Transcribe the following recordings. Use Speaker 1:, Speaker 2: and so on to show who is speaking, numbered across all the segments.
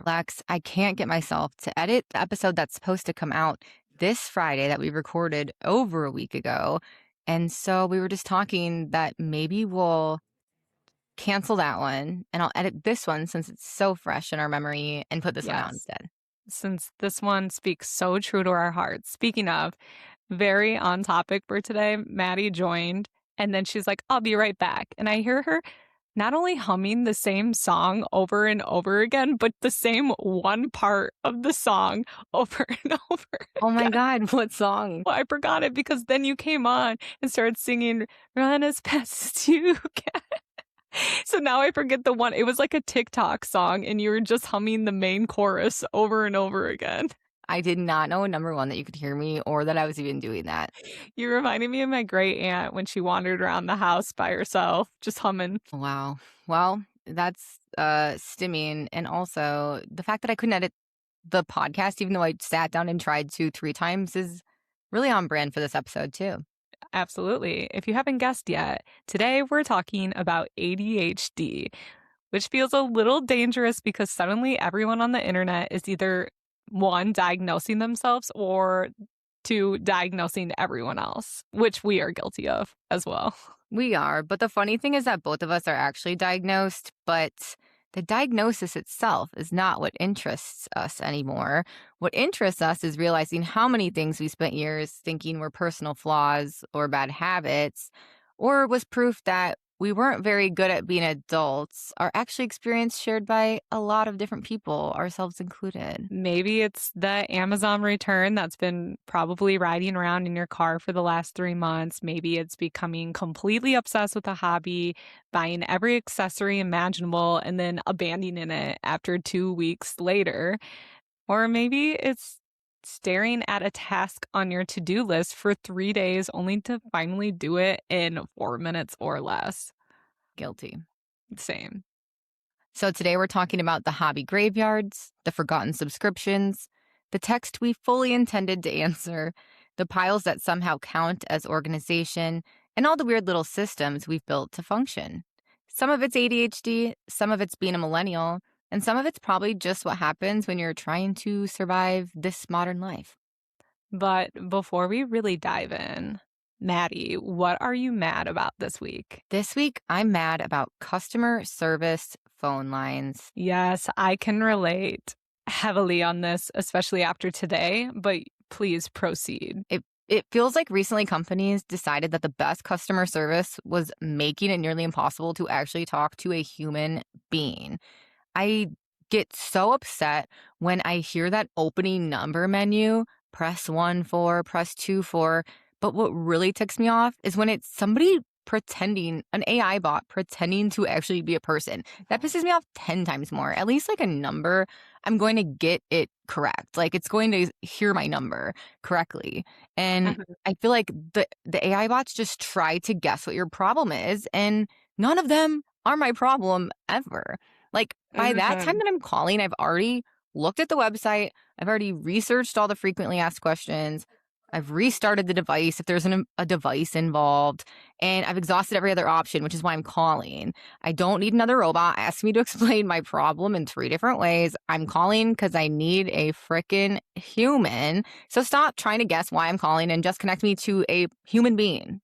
Speaker 1: Lex, I can't get myself to edit the episode that's supposed to come out this Friday that we recorded over a week ago. And so we were just talking that maybe we'll cancel that one and I'll edit this one since it's so fresh in our memory and put this one out
Speaker 2: Yes.
Speaker 1: instead.
Speaker 2: Since this one speaks so true to our hearts. Speaking of, very on topic for today, Maddie joined and then she's like, I'll be right back. And I hear her not only humming the same song over and over again, but the same one part of the song over and over
Speaker 1: Oh my
Speaker 2: again.
Speaker 1: God, what song?
Speaker 2: Well, I forgot it because then you came on and started singing Run as fast as you can. So now I forget the one. It was like a TikTok song and you were just humming the main chorus over and over again.
Speaker 1: I did not know, number one, that you could hear me or that I was even doing that.
Speaker 2: You reminded me of my great aunt when she wandered around the house by herself, just humming.
Speaker 1: Wow. Well, that's stimming. And also the fact that I couldn't edit the podcast, even though I sat down and tried 2-3 times, is really on brand for this episode too.
Speaker 2: Absolutely. If you haven't guessed yet, today we're talking about ADHD, which feels a little dangerous because suddenly everyone on the internet is either one, diagnosing themselves or two, diagnosing everyone else, which we are guilty of as well.
Speaker 1: We are, but the funny thing is that both of us are actually diagnosed, but the diagnosis itself is not what interests us anymore. What interests us is realizing how many things we spent years thinking were personal flaws or bad habits, or was proof that we weren't very good at being adults, are actually experience shared by a lot of different people, ourselves included.
Speaker 2: Maybe it's the Amazon return that's been probably riding around in your car for the last 3 months. Maybe it's becoming completely obsessed with a hobby, buying every accessory imaginable, and then abandoning it after 2 weeks later. Or maybe it's staring at a task on your to-do list for 3 days only to finally do it in 4 minutes or less.
Speaker 1: Guilty.
Speaker 2: Same.
Speaker 1: So today we're talking about the hobby graveyards, the forgotten subscriptions, the text we fully intended to answer, the piles that somehow count as organization, and all the weird little systems we've built to function. Some of it's ADHD, some of it's being a millennial, and some of it's probably just what happens when you're trying to survive this modern life.
Speaker 2: But before we really dive in, Maddie, what are you mad about this week?
Speaker 1: This week, I'm mad about customer service phone lines.
Speaker 2: Yes, I can relate heavily on this, especially after today, but please proceed.
Speaker 1: It feels like recently companies decided that the best customer service was making it nearly impossible to actually talk to a human being. I get so upset when I hear that opening number menu, press 1 for, press 2 for. But what really ticks me off is when it's somebody pretending, an AI bot pretending to actually be a person. That pisses me off 10 times more. At least like a number, I'm going to get it correct. Like it's going to hear my number correctly. And I feel like the AI bots just try to guess what your problem is. And none of them are my problem ever. Like by that time that I'm calling, I've already looked at the website. I've already researched all the frequently asked questions. I've restarted the device if there's a device involved, and I've exhausted every other option, which is why I'm calling. I don't need another robot asking me to explain my problem in 3 different ways. I'm calling because I need a frickin' human. So stop trying to guess why I'm calling and just connect me to a human being.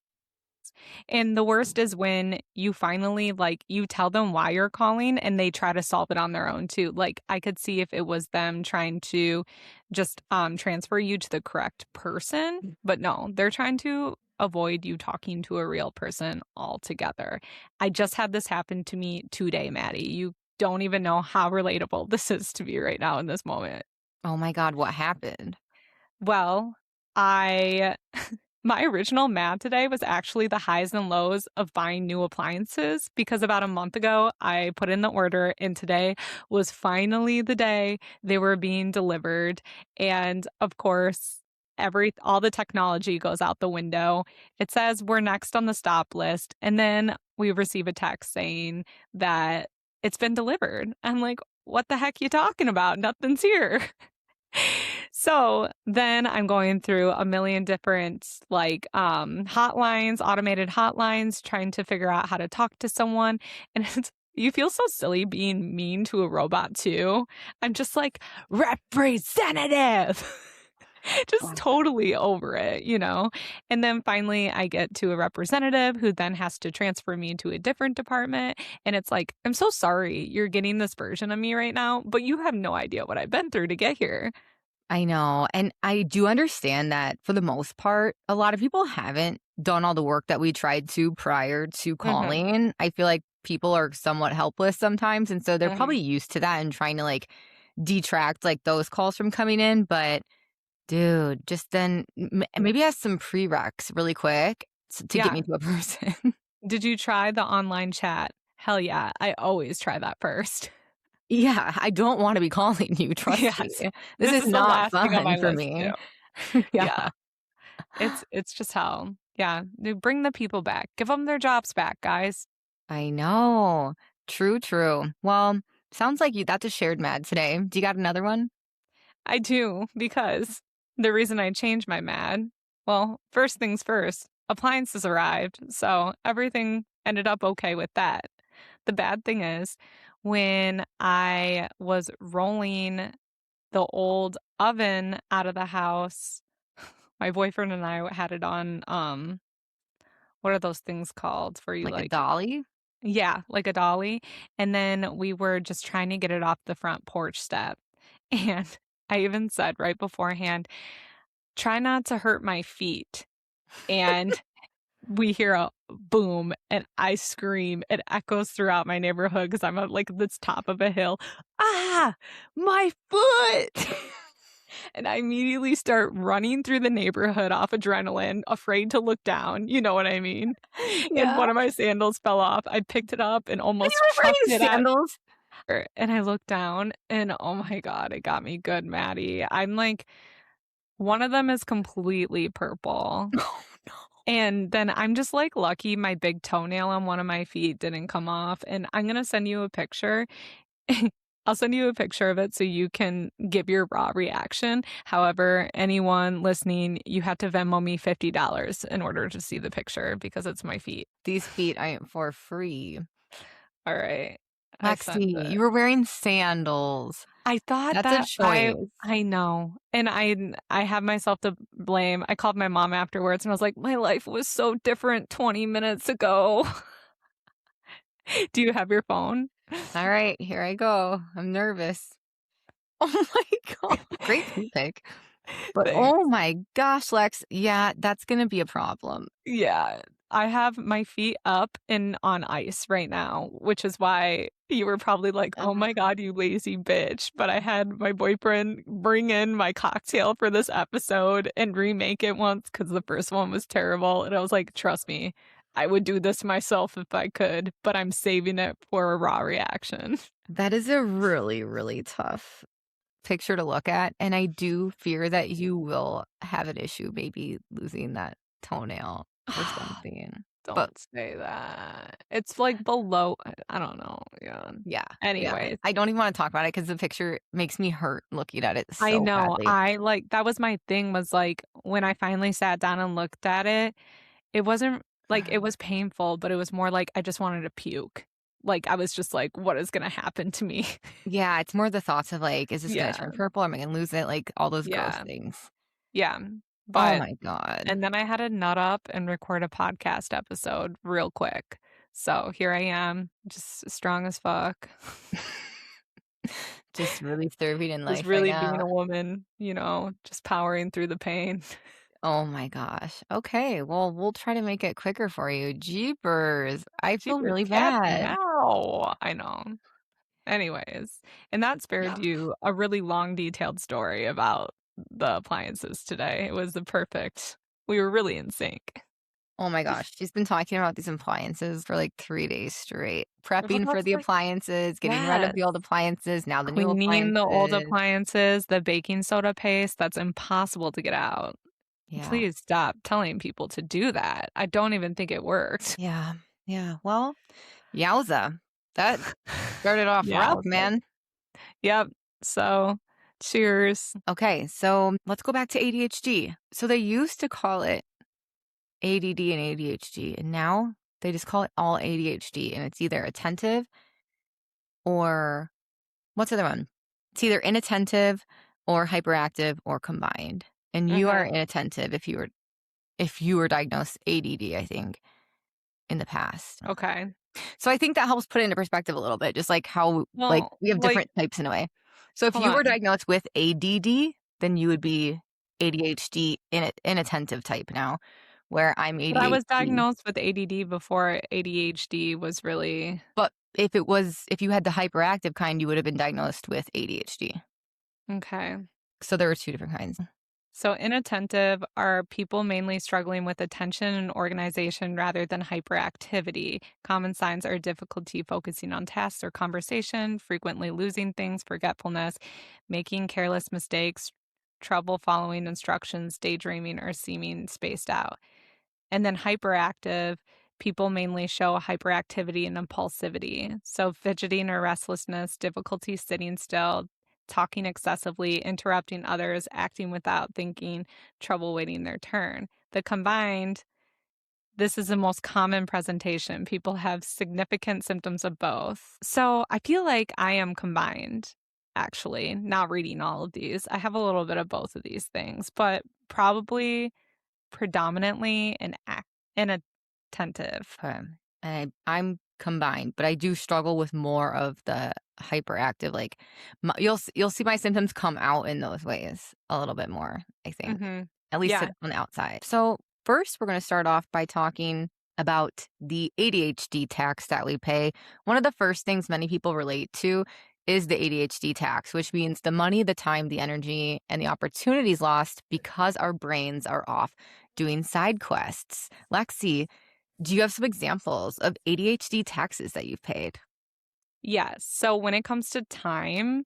Speaker 2: And the worst is when you finally, you tell them why you're calling and they try to solve it on their own too. Like, I could see if it was them trying to just transfer you to the correct person, but no, they're trying to avoid you talking to a real person altogether. I just had this happen to me today, Maddie. You don't even know how relatable this is to me right now in this moment.
Speaker 1: Oh my God, what happened?
Speaker 2: Well, my original mad today was actually the highs and lows of buying new appliances because about a month ago, I put in the order and today was finally the day they were being delivered. And of course, all the technology goes out the window. It says we're next on the stop list. And then we receive a text saying that it's been delivered. I'm like, what the heck you talking about? Nothing's here. So then I'm going through a million different hotlines, automated hotlines, trying to figure out how to talk to someone. And it's You feel so silly being mean to a robot too. I'm just like, representative. Just totally over it, you know? And then finally, I get to a representative who then has to transfer me to a different department. And it's like, I'm so sorry you're getting this version of me right now, but you have no idea what I've been through to get here.
Speaker 1: I know. And I do understand that for the most part, a lot of people haven't done all the work that we tried to prior to
Speaker 2: Hmm.
Speaker 1: calling. I feel like people are somewhat helpless sometimes. And so they're
Speaker 2: Hmm.
Speaker 1: probably used to that and trying to like detract like those calls from coming in. But dude, just then maybe ask some prereqs really quick to get
Speaker 2: Yeah.
Speaker 1: me to a person.
Speaker 2: Did you try the online chat? Hell yeah. I always try that first.
Speaker 1: Yeah, I don't want to be calling you. Trust me.
Speaker 2: Yes.
Speaker 1: This
Speaker 2: This
Speaker 1: is
Speaker 2: is the
Speaker 1: not
Speaker 2: last thing on
Speaker 1: fun
Speaker 2: my
Speaker 1: for
Speaker 2: list too.
Speaker 1: me. Yeah.
Speaker 2: Yeah. It's just how, yeah, bring the people back. Give them their jobs back, guys.
Speaker 1: I know. True, true. Well, sounds like that's a shared mad today. Do you got another one?
Speaker 2: I do, because the reason I changed my mad, well, first things first, appliances arrived, so everything ended up okay with that. The bad thing is, when I was rolling the old oven out of the house, my boyfriend and I had it on, what are those things called where you
Speaker 1: Like a
Speaker 2: like,
Speaker 1: dolly?
Speaker 2: yeah, like a dolly, and then we were just trying to get it off the front porch step, and I even said right beforehand, "Try not to hurt my feet," and we hear a boom, and I scream. It echoes throughout my neighborhood because 'cause I'm at, like, this top of a hill. "Ah, my foot!" And I immediately start running through the neighborhood off adrenaline, afraid to look down, you know what I mean? And
Speaker 1: Yeah.
Speaker 2: one of my sandals fell off. I picked it up and
Speaker 1: And you
Speaker 2: almost
Speaker 1: were
Speaker 2: chucked
Speaker 1: wearing
Speaker 2: it at
Speaker 1: sandals?
Speaker 2: her, and I looked down, and oh my god, it got me good, Maddie. I'm like, one of them is completely purple.
Speaker 1: Oh, no.
Speaker 2: And then I'm just, like, lucky my big toenail on one of my feet didn't come off, and I'm gonna send you a picture. I'll send you a picture of it so you can give your raw reaction. However, anyone listening, you have to Venmo me $50 in order to see the picture because it's my feet.
Speaker 1: These feet ain't for free.
Speaker 2: Alright, I sent
Speaker 1: Lexi,
Speaker 2: it.
Speaker 1: you were wearing sandals.
Speaker 2: I thought
Speaker 1: That's a
Speaker 2: that
Speaker 1: choice.
Speaker 2: I know, and I have myself to blame. I called my mom afterwards, and I was like, "My life was so different 20 minutes ago." Do you have your phone?
Speaker 1: All right, here I go. I'm nervous. Oh my god. Great feet pick. But oh
Speaker 2: Thanks.
Speaker 1: my gosh, Lex, yeah, that's gonna be a problem.
Speaker 2: Yeah, I have my feet up and on ice right now, which is why you were probably like, "Oh my god, you lazy bitch," but I had my boyfriend bring in my cocktail for this episode and remake it once because the first one was terrible, and I was like, "Trust me, I would do this myself if I could, but I'm saving it for a raw reaction."
Speaker 1: That is a really, really tough picture to look at, and I do fear that you will have an issue maybe losing that toenail or something. But
Speaker 2: Don't say that. It's, like, below I don't know, yeah.
Speaker 1: yeah, yeah,
Speaker 2: Anyways.
Speaker 1: I don't even wanna talk about it because the picture makes me hurt looking at it
Speaker 2: I
Speaker 1: so
Speaker 2: know,
Speaker 1: badly.
Speaker 2: that was my thing was, like, when I finally sat down and looked at it, it wasn't like, it was painful, but it was more like I just wanted to puke. Like, I was just like, "What is gonna happen to me?"
Speaker 1: Yeah, it's more the thoughts of, like, "Is this gonna
Speaker 2: Yeah,
Speaker 1: turn purple? Am I gonna lose it?" Like, all those gross
Speaker 2: yeah,
Speaker 1: things.
Speaker 2: yeah,
Speaker 1: Oh
Speaker 2: but
Speaker 1: my god.
Speaker 2: and then I had to nut up and record a podcast episode real quick. So, here I am, just strong as fuck.
Speaker 1: Just really thriving in
Speaker 2: Just
Speaker 1: life right
Speaker 2: really being
Speaker 1: now.
Speaker 2: a woman, just powering through the pain.
Speaker 1: Oh my gosh. Okay, well, we'll try to make it quicker for you. Jeepers. I feel
Speaker 2: Jeepers,
Speaker 1: really
Speaker 2: cat
Speaker 1: bad.
Speaker 2: now. I know. Anyways, and that spared you a really long, detailed story about the appliances today. It was the perfect we were really in sync.
Speaker 1: Oh my gosh, she's been talking about these appliances for like 3 days straight.
Speaker 2: Well,
Speaker 1: Prepping for
Speaker 2: that's
Speaker 1: the
Speaker 2: like
Speaker 1: appliances, getting rid of
Speaker 2: yes.
Speaker 1: the old appliances, now the new
Speaker 2: Cleaning the old
Speaker 1: appliances.
Speaker 2: appliances, the baking soda paste, that's impossible to get out.
Speaker 1: Yeah.
Speaker 2: Please stop telling people to do that. I don't even think it works.
Speaker 1: Yeah. Yeah. Well, yowza. That started off
Speaker 2: Yeah.
Speaker 1: rough, man.
Speaker 2: Yep. So, cheers.
Speaker 1: Okay, so let's go back to ADHD. So they used to call it ADD and ADHD, and now they just call it all ADHD, and it's either attentive, or what's the other one? It's either inattentive or hyperactive or combined. And you are
Speaker 2: Mhm.
Speaker 1: inattentive if you were diagnosed ADD, I think, in the past.
Speaker 2: Okay.
Speaker 1: So I think that helps put it into perspective a little bit, just like how like
Speaker 2: Well,
Speaker 1: we have
Speaker 2: like,
Speaker 1: different types in a way. So if
Speaker 2: hold
Speaker 1: you were
Speaker 2: on.
Speaker 1: diagnosed with ADD, then you would be ADHD inattentive type now, where I'm
Speaker 2: But I was
Speaker 1: ADHD.
Speaker 2: diagnosed with ADD before ADHD was really
Speaker 1: But if you had the hyperactive kind, you would have been diagnosed with ADHD.
Speaker 2: okay.
Speaker 1: So there were two different kinds.
Speaker 2: So, inattentive are people mainly struggling with attention and organization rather than hyperactivity. Common signs are difficulty focusing on tasks or conversation, frequently losing things, forgetfulness, making careless mistakes, trouble following instructions, daydreaming, or seeming spaced out. And then hyperactive, people mainly show hyperactivity and impulsivity. So fidgeting or restlessness, difficulty sitting still, talking excessively, interrupting others, acting without thinking, trouble waiting their turn. The combined, this is the most common presentation. People have significant symptoms of both. So I feel like I am combined, actually, not reading all of these. I have a little bit of both of these things, but probably predominantly inattentive.
Speaker 1: Okay. I'm combined, but I do struggle with more of the hyperactive. Like you'll see my symptoms come out in those ways a little bit more, I think.
Speaker 2: Mhm.
Speaker 1: At least
Speaker 2: Yeah.
Speaker 1: on the outside. So first, we're going to start off by talking about the ADHD tax that we pay. One of the first things many people relate to is the ADHD tax, which means the money, the time, the energy, and the opportunities lost because our brains are off doing side quests. Lexi, do you have some examples of ADHD taxes that you've paid?
Speaker 2: Yes. So when it comes to time,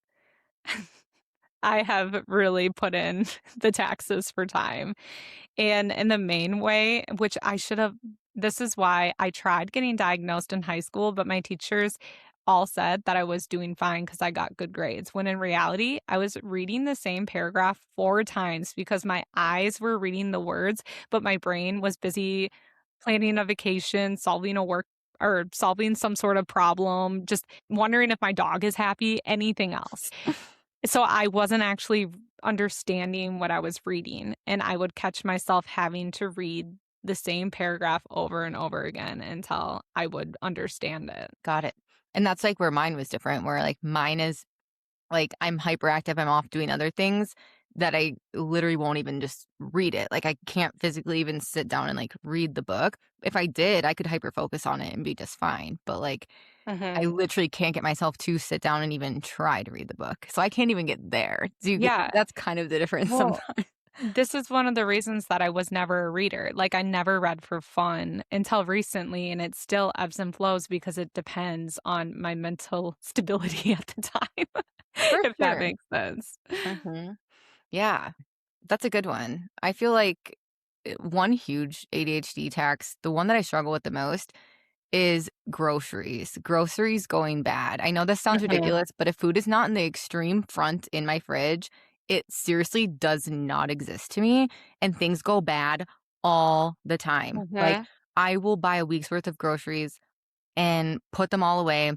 Speaker 2: I have really put in the taxes for time. And in the main way, which I should have, this is why I tried getting diagnosed in high school, but my teachers all said that I was doing fine because I got good grades. When in reality, I was reading the same paragraph 4 times because my eyes were reading the words, but my brain was busy planning a vacation, solving a work or solving some sort of problem, just wondering if my dog is happy, anything else. So I wasn't actually understanding what I was reading, and I would catch myself having to read the same paragraph over and over again until I would understand it.
Speaker 1: Got it. And that's like where mine was different, where like mine is like I'm hyperactive, I'm off doing other things that I literally won't even just read it. Like I can't physically even sit down and like read the book. If I did, I could hyper focus on it and be just fine. But like I
Speaker 2: Mhm.
Speaker 1: literally can't get myself to sit down and even try to read the book. So I can't even get there. Do you get
Speaker 2: Yeah.
Speaker 1: that's kind of the difference
Speaker 2: Well,
Speaker 1: sometimes.
Speaker 2: this is one of the reasons that I was never a reader. Like, I never read for fun until recently, and it still ebbs and flows because it depends on my mental stability at the time,
Speaker 1: For
Speaker 2: if that
Speaker 1: sure.
Speaker 2: makes sense.
Speaker 1: Mhm. Yeah. That's a good one. I feel like one huge ADHD tax, the one that I struggle with the most is groceries. Groceries going bad. I know this sounds
Speaker 2: Mhm.
Speaker 1: ridiculous, but if food is not in the extreme front in my fridge, it seriously does not exist to me. And things go bad all the time. Like,
Speaker 2: Mhm.
Speaker 1: I will buy a week's worth of groceries and put them all away.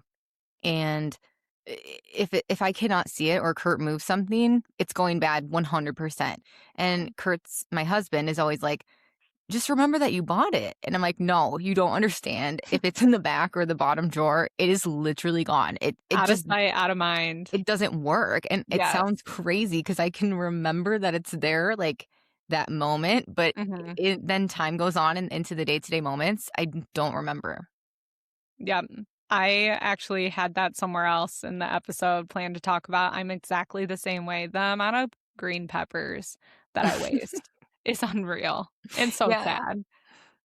Speaker 1: And if I cannot see it or Kurt moves something, it's going bad 100%. And Kurt's my husband is always like, just remember that you bought it. And I'm like, no, you don't understand. If it's in the back or the bottom drawer, it is literally gone. It
Speaker 2: Out of
Speaker 1: just
Speaker 2: sight, out of mind.
Speaker 1: it doesn't work. And it
Speaker 2: Yes.
Speaker 1: sounds crazy because I can remember that it's there like that moment, but
Speaker 2: Mhm.
Speaker 1: then time goes on and into the day-to-day moments, I don't remember.
Speaker 2: Yep. I actually had that somewhere else in the episode planned to talk about. I'm exactly the same way. The amount of green peppers that I waste is unreal and so
Speaker 1: Yeah.
Speaker 2: sad.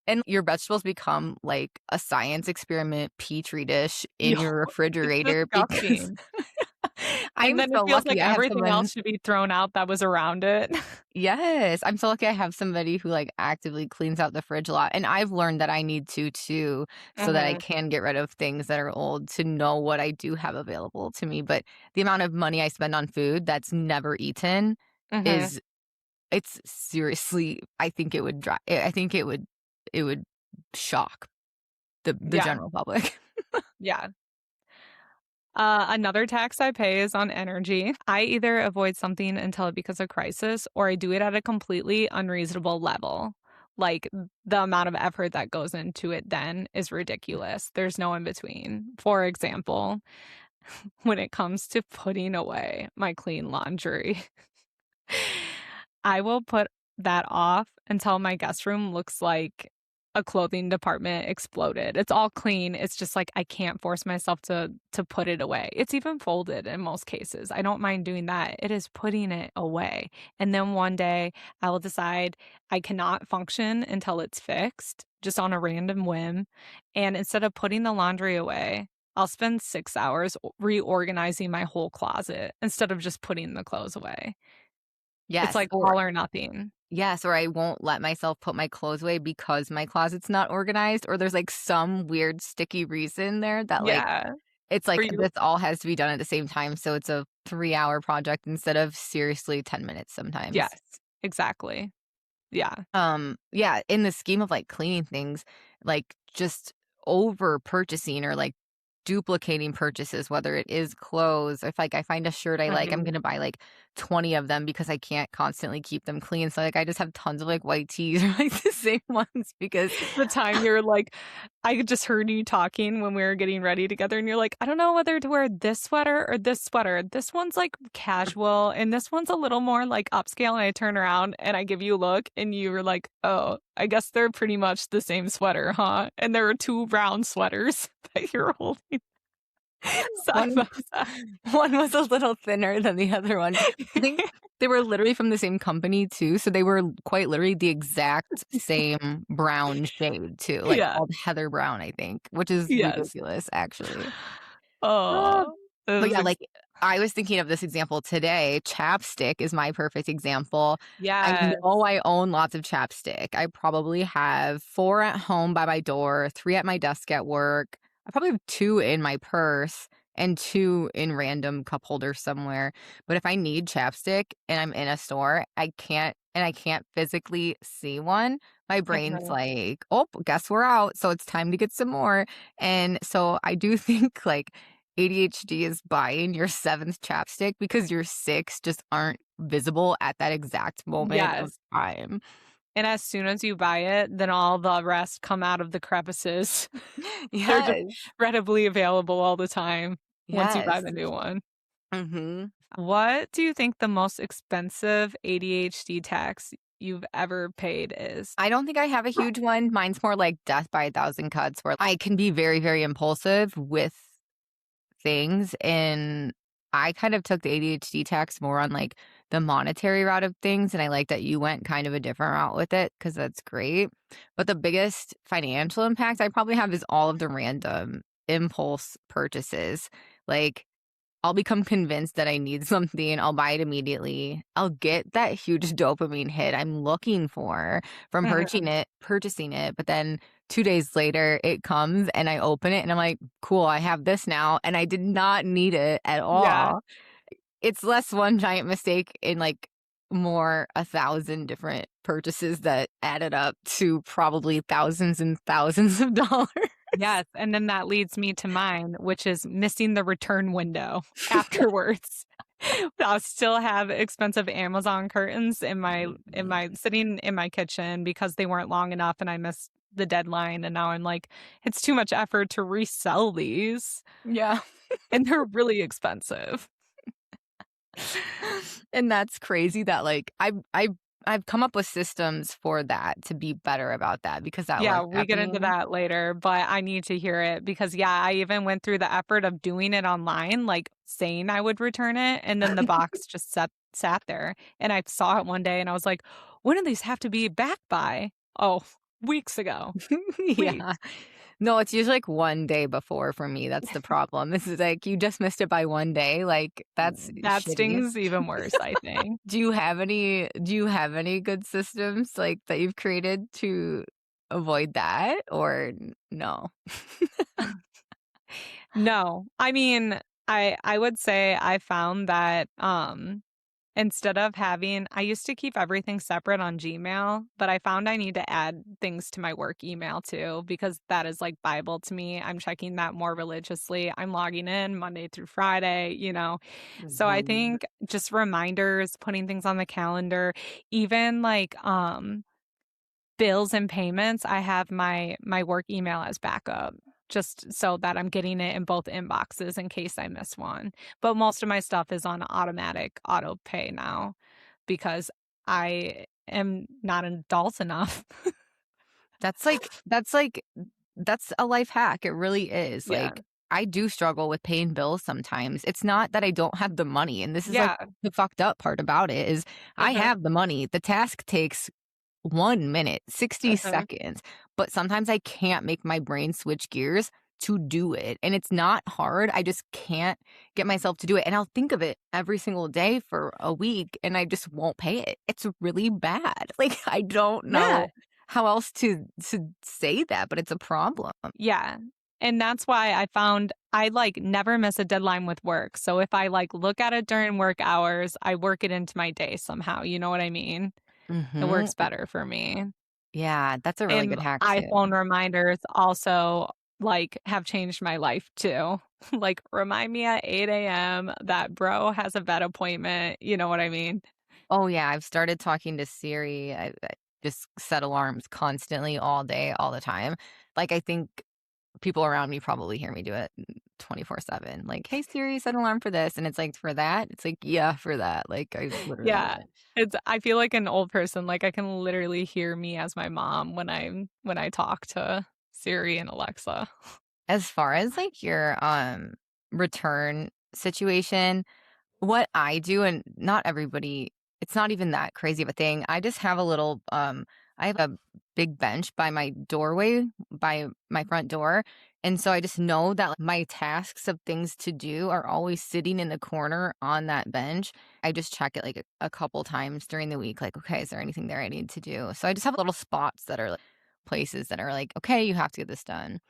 Speaker 1: And your vegetables become like a science experiment petri dish in
Speaker 2: Yo,
Speaker 1: your
Speaker 2: it's
Speaker 1: refrigerator because
Speaker 2: disgusting. And
Speaker 1: I'm
Speaker 2: then it
Speaker 1: so
Speaker 2: feels
Speaker 1: lucky
Speaker 2: like
Speaker 1: I have
Speaker 2: everything else
Speaker 1: someone.
Speaker 2: should be thrown out that was around it.
Speaker 1: Yes, I'm so lucky I have somebody who like actively cleans out the fridge a lot. And I've learned that I need to too, so that I
Speaker 2: Mhm.
Speaker 1: can get rid of things that are old to know what I do have available to me. But the amount of money I spend on food that's never eaten
Speaker 2: Mhm.
Speaker 1: is it's seriously I think it would drive I think it would shock the
Speaker 2: Yeah.
Speaker 1: general public.
Speaker 2: Yeah. Another tax I pay is on energy. I either avoid something until it becomes a crisis or I do it at a completely unreasonable level. Like the amount of effort that goes into it then is ridiculous. There's no in between. For example, when it comes to putting away my clean laundry, I will put that off until my guest room looks like a clothing department exploded. It's all clean. It's just like I can't force myself to put it away. It's even folded in most cases. I don't mind doing that. It is putting it away. And then one day I will decide I cannot function until it's fixed, just on a random whim. And instead of putting the laundry away, I'll spend 6 hours reorganizing my whole closet instead of just putting the clothes away. It's
Speaker 1: Yes,
Speaker 2: like
Speaker 1: or
Speaker 2: all or nothing.
Speaker 1: yes, or I won't let myself put my clothes away because my closet's not organized, or there's, like, some weird sticky reason there that, like,
Speaker 2: Yeah.
Speaker 1: it's
Speaker 2: For
Speaker 1: like
Speaker 2: you
Speaker 1: this all has to be done at the same time, so it's a 3-hour project instead of seriously 10 minutes sometimes.
Speaker 2: yes, exactly. Yeah.
Speaker 1: Yeah, in the scheme of, like, cleaning things, like, just over purchasing or, like, duplicating purchases, whether it is clothes, if, like, I find a shirt I like, I'm
Speaker 2: Mhm.
Speaker 1: gonna buy, like, 20 of them because I can't constantly keep them clean, so, like, I just have tons of, like, white tees or, like, the same ones because
Speaker 2: The time you're like I just heard you talking when we were getting ready together, and you're like, "I don't know whether to wear this sweater or this sweater. This one's, like, casual, and this one's a little more, like, upscale," and I turn around, and I give you a look, and you were like, "Oh, I guess they're pretty much the same sweater, huh?" And there were 2 brown sweaters that you're holding side
Speaker 1: one
Speaker 2: by side.
Speaker 1: one was a little thinner than the other one. I think they were literally from the same company too, so they were quite literally the exact same brown shade too, like,
Speaker 2: Yeah.
Speaker 1: called heather brown, I think, which is
Speaker 2: Yes.
Speaker 1: ridiculous, actually. Ah,
Speaker 2: Oh, it
Speaker 1: but
Speaker 2: was
Speaker 1: yeah, like, I was thinking of this example today. Chapstick is my perfect example. I know
Speaker 2: yes.
Speaker 1: I own lots of chapstick. I probably have 4 at home by my door, 3 at my desk at work. I probably have 2 in my purse and 2 in random cup holders somewhere. But if I need chapstick and I'm in a store, I can't physically see one, my brain's
Speaker 2: Mhm.
Speaker 1: like, "Oh, guess we're out, so it's time to get some more." And so I do think, like, ADHD is buying your 7th chapstick because your 6 just aren't visible at that exact moment of
Speaker 2: Yes.
Speaker 1: time.
Speaker 2: And as soon as you buy it, then all the rest come out of the crevices. They're just
Speaker 1: Yes.
Speaker 2: readily available all the time once you buy
Speaker 1: Yes.
Speaker 2: the new one.
Speaker 1: Mhm.
Speaker 2: What do you think the most expensive ADHD tax you've ever paid is?
Speaker 1: I don't think I have a huge one. Mine's more like death by a thousand cuts where I can be very, very impulsive with things, and I kind of took the ADHD tax more on, like, the monetary route of things, and I like that you went kind of a different route with it because that's great. But the biggest financial impact I probably have is all of the random impulse purchases. Like, I'll become convinced that I need something, I'll buy it immediately. I'll get that huge dopamine hit I'm looking for from
Speaker 2: Mhm.
Speaker 1: purchasing it, but then 2 days later, it comes and I open it and I'm like, "Cool, I have this now," and I did not need it at
Speaker 2: Yeah.
Speaker 1: all. It's less one giant mistake in, like, more 1,000 different purchases that added up to probably thousands and thousands of dollars.
Speaker 2: Yes, and then that leads me to mine, which is missing the return window afterwards. I'll still have expensive Amazon curtains in my sitting in my kitchen because they weren't long enough and I missed the deadline, and now I'm like, "It's too much effort to resell these,"
Speaker 1: Yeah.
Speaker 2: and they're really expensive.
Speaker 1: And that's crazy that, like, I've come up with systems for that to be better about that because that
Speaker 2: Yeah,
Speaker 1: was
Speaker 2: we get into
Speaker 1: happening.
Speaker 2: that later, but I need to hear it because, yeah, I even went through the effort of doing it online, like, saying I would return it, and then the box just sat there, and I saw it one day, and I was like, "When do these have to be back by?" Oh, weeks ago.
Speaker 1: Yeah.
Speaker 2: Weeks.
Speaker 1: No, it's usually, like, 1 day before for me, that's the problem. This is, like, you just missed it by 1 day, like, that's
Speaker 2: That
Speaker 1: shitty.
Speaker 2: stings even worse, I think.
Speaker 1: Do you have any good systems, like, that you've created to avoid that or no?
Speaker 2: No. I mean, I would say I found that, instead of having I used to keep everything separate on Gmail, but I found I need to add things to my work email too because that is like Bible to me. I'm checking that more religiously. I'm logging in Monday through Friday, you know. So I
Speaker 1: Mhm.
Speaker 2: think just reminders, putting things on the calendar, even like bills and payments, I have my work email as backup just so that I'm getting it in both inboxes in case I miss one. But most of my stuff is on automatic auto pay now because I am not an adult enough.
Speaker 1: That's a life hack, it really is,
Speaker 2: Yeah.
Speaker 1: like, I do struggle with paying bills sometimes. It's not that I don't have the money, and this is, like,
Speaker 2: Yeah.
Speaker 1: the fucked up part about it is I
Speaker 2: Uh-huh.
Speaker 1: have the money. The task takes 1 minute, 60
Speaker 2: Uh-huh.
Speaker 1: seconds, but sometimes I can't make my brain switch gears to do it, and it's not hard, I just can't get myself to do it, and I'll think of it every single day for a week, and I just won't pay it. It's really bad. Like, I don't
Speaker 2: Yeah.
Speaker 1: know how else to say that, but it's a problem.
Speaker 2: Yeah. And that's why I found I like never miss a deadline with work. So if I like look at it during work hours, I work it into my day somehow. You know what I mean? It
Speaker 1: Mhm.
Speaker 2: works better for me.
Speaker 1: Yeah, that's a really
Speaker 2: And
Speaker 1: good hack too.
Speaker 2: iPhone reminders also, like, have changed my life too. Like, remind me at 8 a.m. that bro has a vet appointment, you know what I mean?
Speaker 1: Oh, yeah, I've started talking to Siri. I just set alarms constantly all day, all the time. Like, I think people around me probably hear me do it 24/7. Like, "Hey, Siri, set an alarm for this," and it's like, "For that?" It's like, "Yeah, for that." Like, I literally do
Speaker 2: Yeah.
Speaker 1: it.
Speaker 2: I feel like an old person, like, I can literally hear me as my mom when I talk to Siri and Alexa.
Speaker 1: As far as, like, your, return situation, what I do, and not everybody, it's not even that crazy of a thing. I just have a little, I have a big bench by my doorway, by my front door. And so I just know that like, my tasks of things to do are always sitting in the corner on that bench. I just check it like a couple times during the week. Like, okay, is there anything there I need to do? So I just have little spots that are like places that are like, okay, you have to get this done.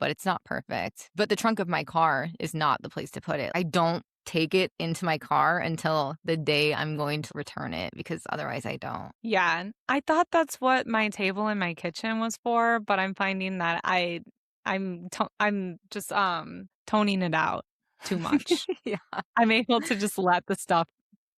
Speaker 1: But it's not perfect. But the trunk of my car is not the place to put it. I don't take it into my car until the day I'm going to return it because otherwise I don't.
Speaker 2: Yeah, and I thought that's what my table in my kitchen was for, but I'm finding that I'm just, toning it out too much.
Speaker 1: Yeah.
Speaker 2: I'm able to just let the stuff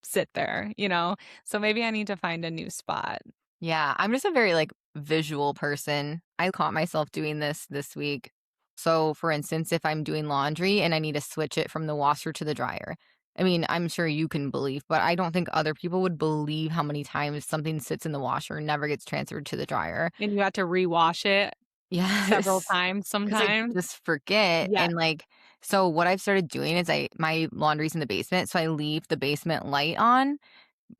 Speaker 2: sit there, you know? So maybe I need to find a new spot.
Speaker 1: Yeah, I'm just a very, like, visual person. I caught myself doing this week. So, for instance, if I'm doing laundry and I need to switch it from the washer to the dryer, I mean, I'm sure you can believe, but I don't think other people would believe how many times something sits in the washer and never gets transferred to the dryer.
Speaker 2: And you have to rewash it several
Speaker 1: Yes,
Speaker 2: times
Speaker 1: because I
Speaker 2: sometimes.
Speaker 1: just forget,
Speaker 2: Yeah.
Speaker 1: and, like, so what I've started doing is my laundry's in the basement, so I leave the basement light on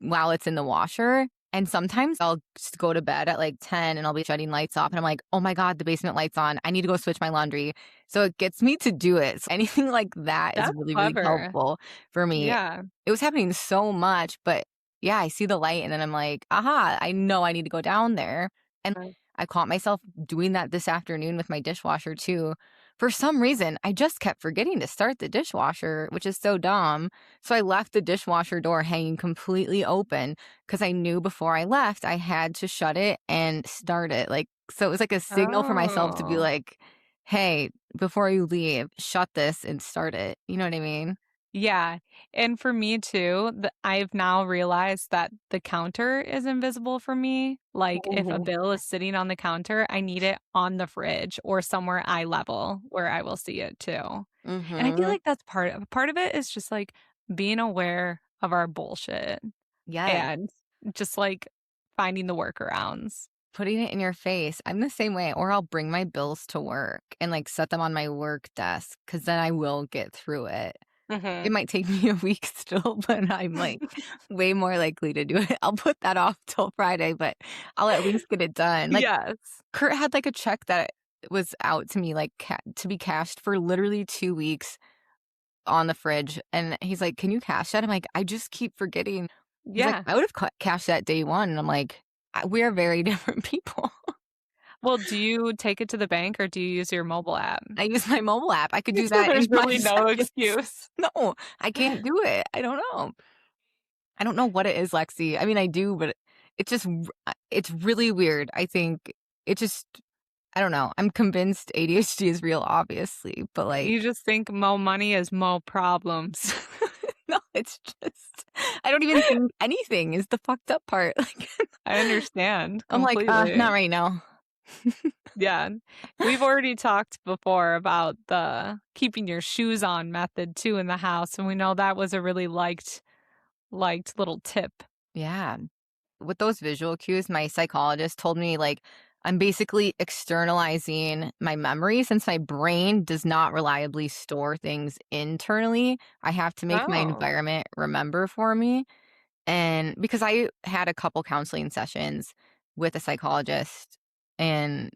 Speaker 1: while it's in the washer, and sometimes I'll just go to bed at, like, 10 and I'll be shutting lights off, and I'm like, "Oh my god, the basement light's on. I need to go switch my laundry." So it gets me to do it. So anything like that is
Speaker 2: That's
Speaker 1: really, really
Speaker 2: clever.
Speaker 1: helpful for me.
Speaker 2: Yeah.
Speaker 1: It was happening so much, but yeah, I see the light and then I'm like, "Aha, I know I need to go down there." And I caught myself doing that this afternoon with my dishwasher too. For some reason, I just kept forgetting to start the dishwasher, which is so dumb. So I left the dishwasher door hanging completely open because I knew before I left I had to shut it and start it. Like, so it was like a signal for myself to be
Speaker 2: Oh.
Speaker 1: like, hey, before you leave, shut this and start it. You know what I mean?
Speaker 2: Yeah, and for me too, I've now realized that the counter is invisible for me. Like, if a
Speaker 1: Mhm.
Speaker 2: bill is sitting on the counter, I need it on the fridge or somewhere eye level where I will see it too. And I feel
Speaker 1: Mhm.
Speaker 2: like that's part of it is just, like, being aware of our bullshit
Speaker 1: Yes.
Speaker 2: and just, like, finding the workarounds.
Speaker 1: Putting it in your face. I'm the same way, or I'll bring my bills to work and like set them on my work desk because then I will get through it. It
Speaker 2: Mhm.
Speaker 1: might take me a week still, but I'm, like, way more likely to do it. I'll put that off till Friday, but I'll at least get it done. Like,
Speaker 2: Yes.
Speaker 1: Kurt had, like, a check that was out to me, like, to be cashed for literally 2 weeks on the fridge, and he's like, "Can you cash that?" I'm like, "I just keep forgetting." He's like,
Speaker 2: Yeah.
Speaker 1: "I would've cashed that day one," and I'm like, we're very different people."
Speaker 2: Well, do you take it to the bank or do you use your mobile app?
Speaker 1: I use my mobile app. I could do
Speaker 2: So
Speaker 1: that in
Speaker 2: there's
Speaker 1: 5
Speaker 2: really no
Speaker 1: seconds.
Speaker 2: excuse.
Speaker 1: No, I can't do it. I don't know. I don't know what it is, Lexi. I mean, I do, but it's really weird. I think it just I don't know. I'm convinced ADHD is real, obviously, but, like,
Speaker 2: You just think mo money is mo problems.
Speaker 1: no, it's just I don't even think anything is the fucked up part. Like,
Speaker 2: I understand
Speaker 1: I'm like,
Speaker 2: completely.
Speaker 1: not right now."
Speaker 2: Yeah. We've already talked before about the keeping your shoes on method too in the house, and we know that was a really liked little tip.
Speaker 1: Yeah. With those visual cues, my psychologist told me, like, I'm basically externalizing my memory since my brain does not reliably store things internally. I have to make my
Speaker 2: Oh.
Speaker 1: environment remember for me. And because I had a couple counseling sessions with a psychologist and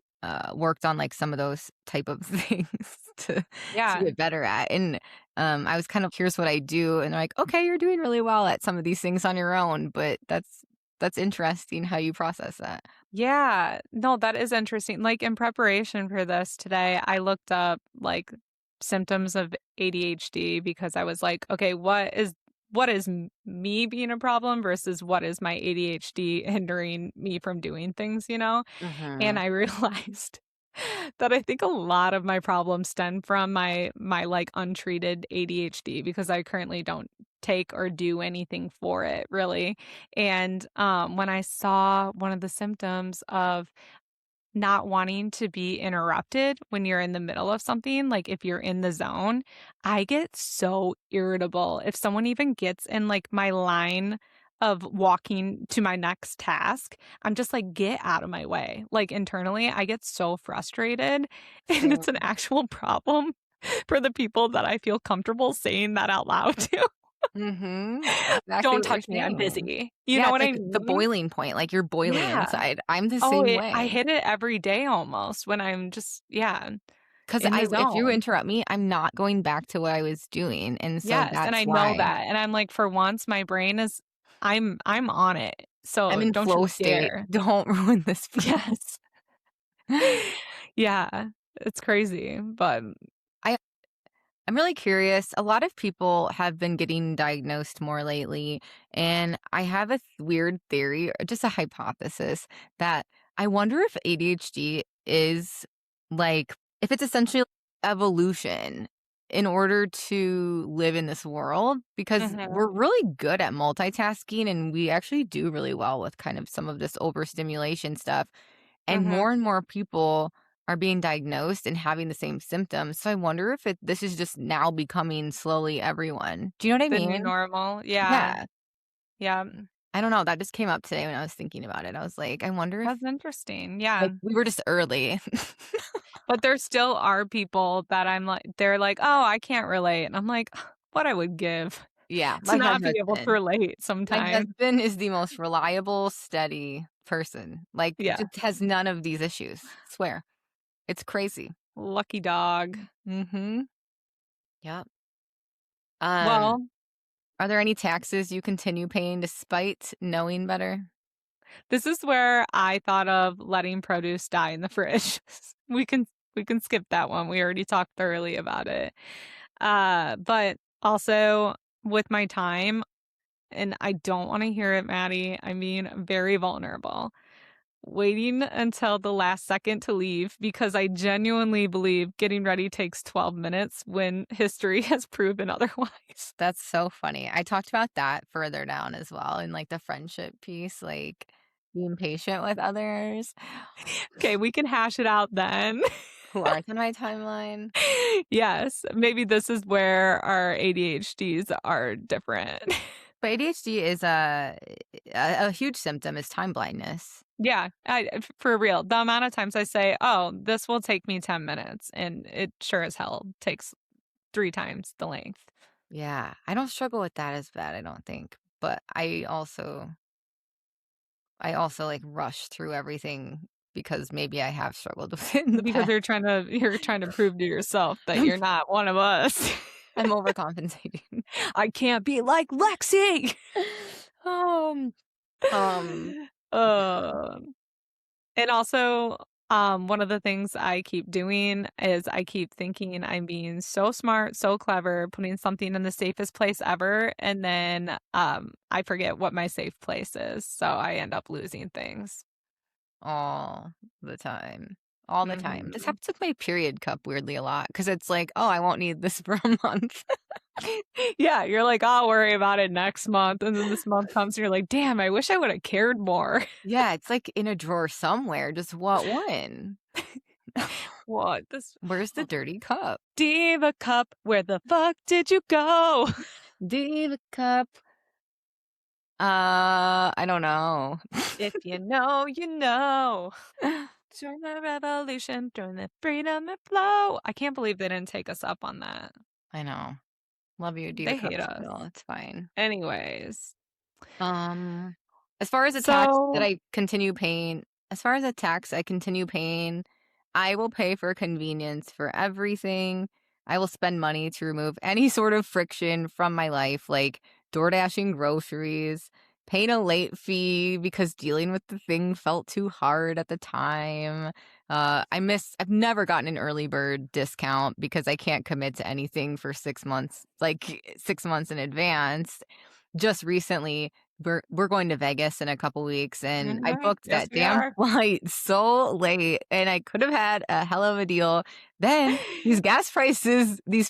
Speaker 1: worked on like some of those type of things to
Speaker 2: Yeah.
Speaker 1: get better at. And I was kind of here's what I do, and they're like, okay, you're doing really well at some of these things on your own, but that's interesting how you process that.
Speaker 2: Yeah. No, that is interesting. Like, in preparation for this today, I looked up, like, symptoms of ADHD because I was like, "Okay, what is me being a problem versus what is my ADHD hindering me from doing things," you know? And
Speaker 1: Hmm.
Speaker 2: I realized that I think a lot of my problems stem from my, like, untreated ADHD because I currently don't take or do anything for it, really. And, when I saw one of the symptoms of not wanting to be interrupted when you're in the middle of something, like, if you're in the zone, I get so irritable. If someone even gets in, like, my line of walking to my next task, I'm just like, "Get out of my way." Like, internally, I get so frustrated, and it's an
Speaker 1: Same.
Speaker 2: actual problem for the people that I feel comfortable saying that out loud to.
Speaker 1: Exactly
Speaker 2: "Don't
Speaker 1: what you're
Speaker 2: touch me, I'm
Speaker 1: saying.
Speaker 2: busy." You
Speaker 1: Yeah,
Speaker 2: know
Speaker 1: it's
Speaker 2: what
Speaker 1: like
Speaker 2: I
Speaker 1: the
Speaker 2: mean?
Speaker 1: boiling point, like you're boiling
Speaker 2: Yeah.
Speaker 1: inside. I'm the
Speaker 2: Oh,
Speaker 1: same
Speaker 2: I
Speaker 1: way.
Speaker 2: hit it every day almost when I'm just yeah,
Speaker 1: 'Cause
Speaker 2: in the
Speaker 1: if you
Speaker 2: zone.
Speaker 1: interrupt me, I'm not going back to what I was doing, and so
Speaker 2: Yes, and I
Speaker 1: that's
Speaker 2: know
Speaker 1: why.
Speaker 2: that, and I'm like, for once, my brain is I'm on it,
Speaker 1: I'm
Speaker 2: so
Speaker 1: in
Speaker 2: don't you
Speaker 1: flow state.
Speaker 2: dare.
Speaker 1: Don't ruin this for me.
Speaker 2: Yes. Yeah, it's crazy, but
Speaker 1: I I'm really curious. A lot of people have been getting diagnosed more lately, and I have a weird theory, or just a hypothesis, that I wonder if ADHD is like, if it's essentially evolution in order to live in this world, because
Speaker 2: mhm,
Speaker 1: we're really good at multitasking and we actually do really well with kind of some of this overstimulation stuff.
Speaker 2: mhm.
Speaker 1: And more people are being diagnosed and having the same symptoms. So I wonder if this is just now becoming slowly everyone. Do you know what I
Speaker 2: The new
Speaker 1: mean?
Speaker 2: normal, yeah,
Speaker 1: Yeah.
Speaker 2: yeah,
Speaker 1: I don't know. That just came up today when I was thinking about it. I was like, I wonder if
Speaker 2: that's interesting, yeah,
Speaker 1: like we were just early.
Speaker 2: but there still are people that I'm like they're like, "Oh, I can't relate," and I'm like, "What I would give
Speaker 1: Yeah,
Speaker 2: to
Speaker 1: like my
Speaker 2: not be able to
Speaker 1: husband.
Speaker 2: relate
Speaker 1: My
Speaker 2: sometimes."
Speaker 1: husband is the most reliable, steady person. Like
Speaker 2: Yeah,
Speaker 1: just has none of these issues. Swear. It's crazy.
Speaker 2: lucky dog.
Speaker 1: Mhm. Yep. Um,
Speaker 2: Well,
Speaker 1: are there any taxes you continue paying despite knowing better?
Speaker 2: this is where I thought of letting produce die in the fridge. We can we can skip that one. We already talked thoroughly about it. But also with my time, and I don't wanna hear it, Maddie, I'm being very vulnerable. Waiting until the last second to leave because I genuinely believe getting ready takes 12 minutes when history has proven otherwise.
Speaker 1: That's so funny. I talked about that further down as well in like the friendship piece, like being patient with others
Speaker 2: Okay, we can hash it out then.
Speaker 1: who aren't on my timeline.
Speaker 2: Yes, maybe this is where our ADHDs are different.
Speaker 1: But ADHD is a huge symptom is time blindness.
Speaker 2: Yeah, for real. The amount of times I say, "Oh, this will take me 10 minutes," and it sure as hell takes 3 times the length.
Speaker 1: Yeah, I don't struggle with that as bad, I don't think. But I also like rush through everything because maybe I have struggled with it in the
Speaker 2: Because
Speaker 1: past.
Speaker 2: you're trying to prove to yourself that
Speaker 1: I'm
Speaker 2: you're not one of us.
Speaker 1: I'm overcompensating.
Speaker 2: I can't be like Lexie.
Speaker 1: Um, um, yeah.
Speaker 2: Um, and also, One of the things I keep doing is I keep thinking I'm being so smart, so clever, putting something in the safest place ever, and then I forget what my safe place is, so I end up losing things.
Speaker 1: All the time. All the time. This
Speaker 2: Mhm.
Speaker 1: happens with my period cup weirdly a lot because it's like, "Oh, I won't need this for a month."
Speaker 2: Yeah, you're like, "I'll worry about it next month," and then this month comes and you're like, "Damn, I wish I would've cared more."
Speaker 1: Yeah, it's like in a drawer somewhere, just what one?
Speaker 2: What? This
Speaker 1: Where's the dirty cup?
Speaker 2: Diva cup, where the fuck did you go?
Speaker 1: Diva cup. I don't know.
Speaker 2: If you know, you know. Join the revolution, join the freedom and flow. I can't believe they didn't take us up on that.
Speaker 1: I know. Love you, Diva
Speaker 2: They
Speaker 1: cup
Speaker 2: hate us.
Speaker 1: still, it's fine.
Speaker 2: Anyways,
Speaker 1: Um, as far as a tax that
Speaker 2: so
Speaker 1: I continue paying as far as a tax I continue paying, I will pay for convenience for everything. I will spend money to remove any sort of friction from my life, like door dashing groceries, paying a late fee because dealing with the thing felt too hard at the time. I've never gotten an early bird discount because I can't commit to anything for 6 months, like 6 months in advance. Just recently, we're going to Vegas in a couple weeks, and I
Speaker 2: mhm,
Speaker 1: booked
Speaker 2: yes,
Speaker 1: that
Speaker 2: we
Speaker 1: damn
Speaker 2: are.
Speaker 1: flight so late, and I could have had a hell of a deal. Then these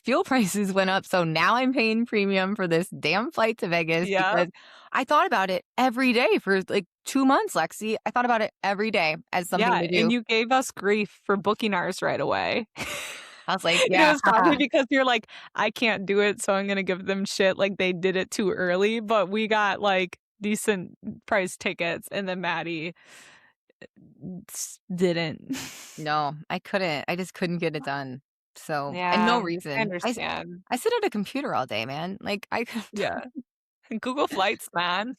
Speaker 1: fuel prices went up, so now I'm paying premium for this damn flight to Vegas
Speaker 2: Yep.
Speaker 1: because I thought about it every day for like 2 months, Lexi. I thought about it every day as something
Speaker 2: Yeah,
Speaker 1: to
Speaker 2: and
Speaker 1: do.
Speaker 2: you gave us grief for booking ours right away.
Speaker 1: I was like,
Speaker 2: And it
Speaker 1: "Yeah,
Speaker 2: was probably
Speaker 1: haha."
Speaker 2: because you're like, "I can't do it, so I'm gonna give them shit like they did it too early," but we got, like, decent price tickets, and then Maddie didn't.
Speaker 1: No, I couldn't. I just couldn't get it done. So and no
Speaker 2: Yeah, I
Speaker 1: reason.
Speaker 2: understand.
Speaker 1: I sit at a computer all day, man. Like, I could
Speaker 2: Yeah. Google Flights, man.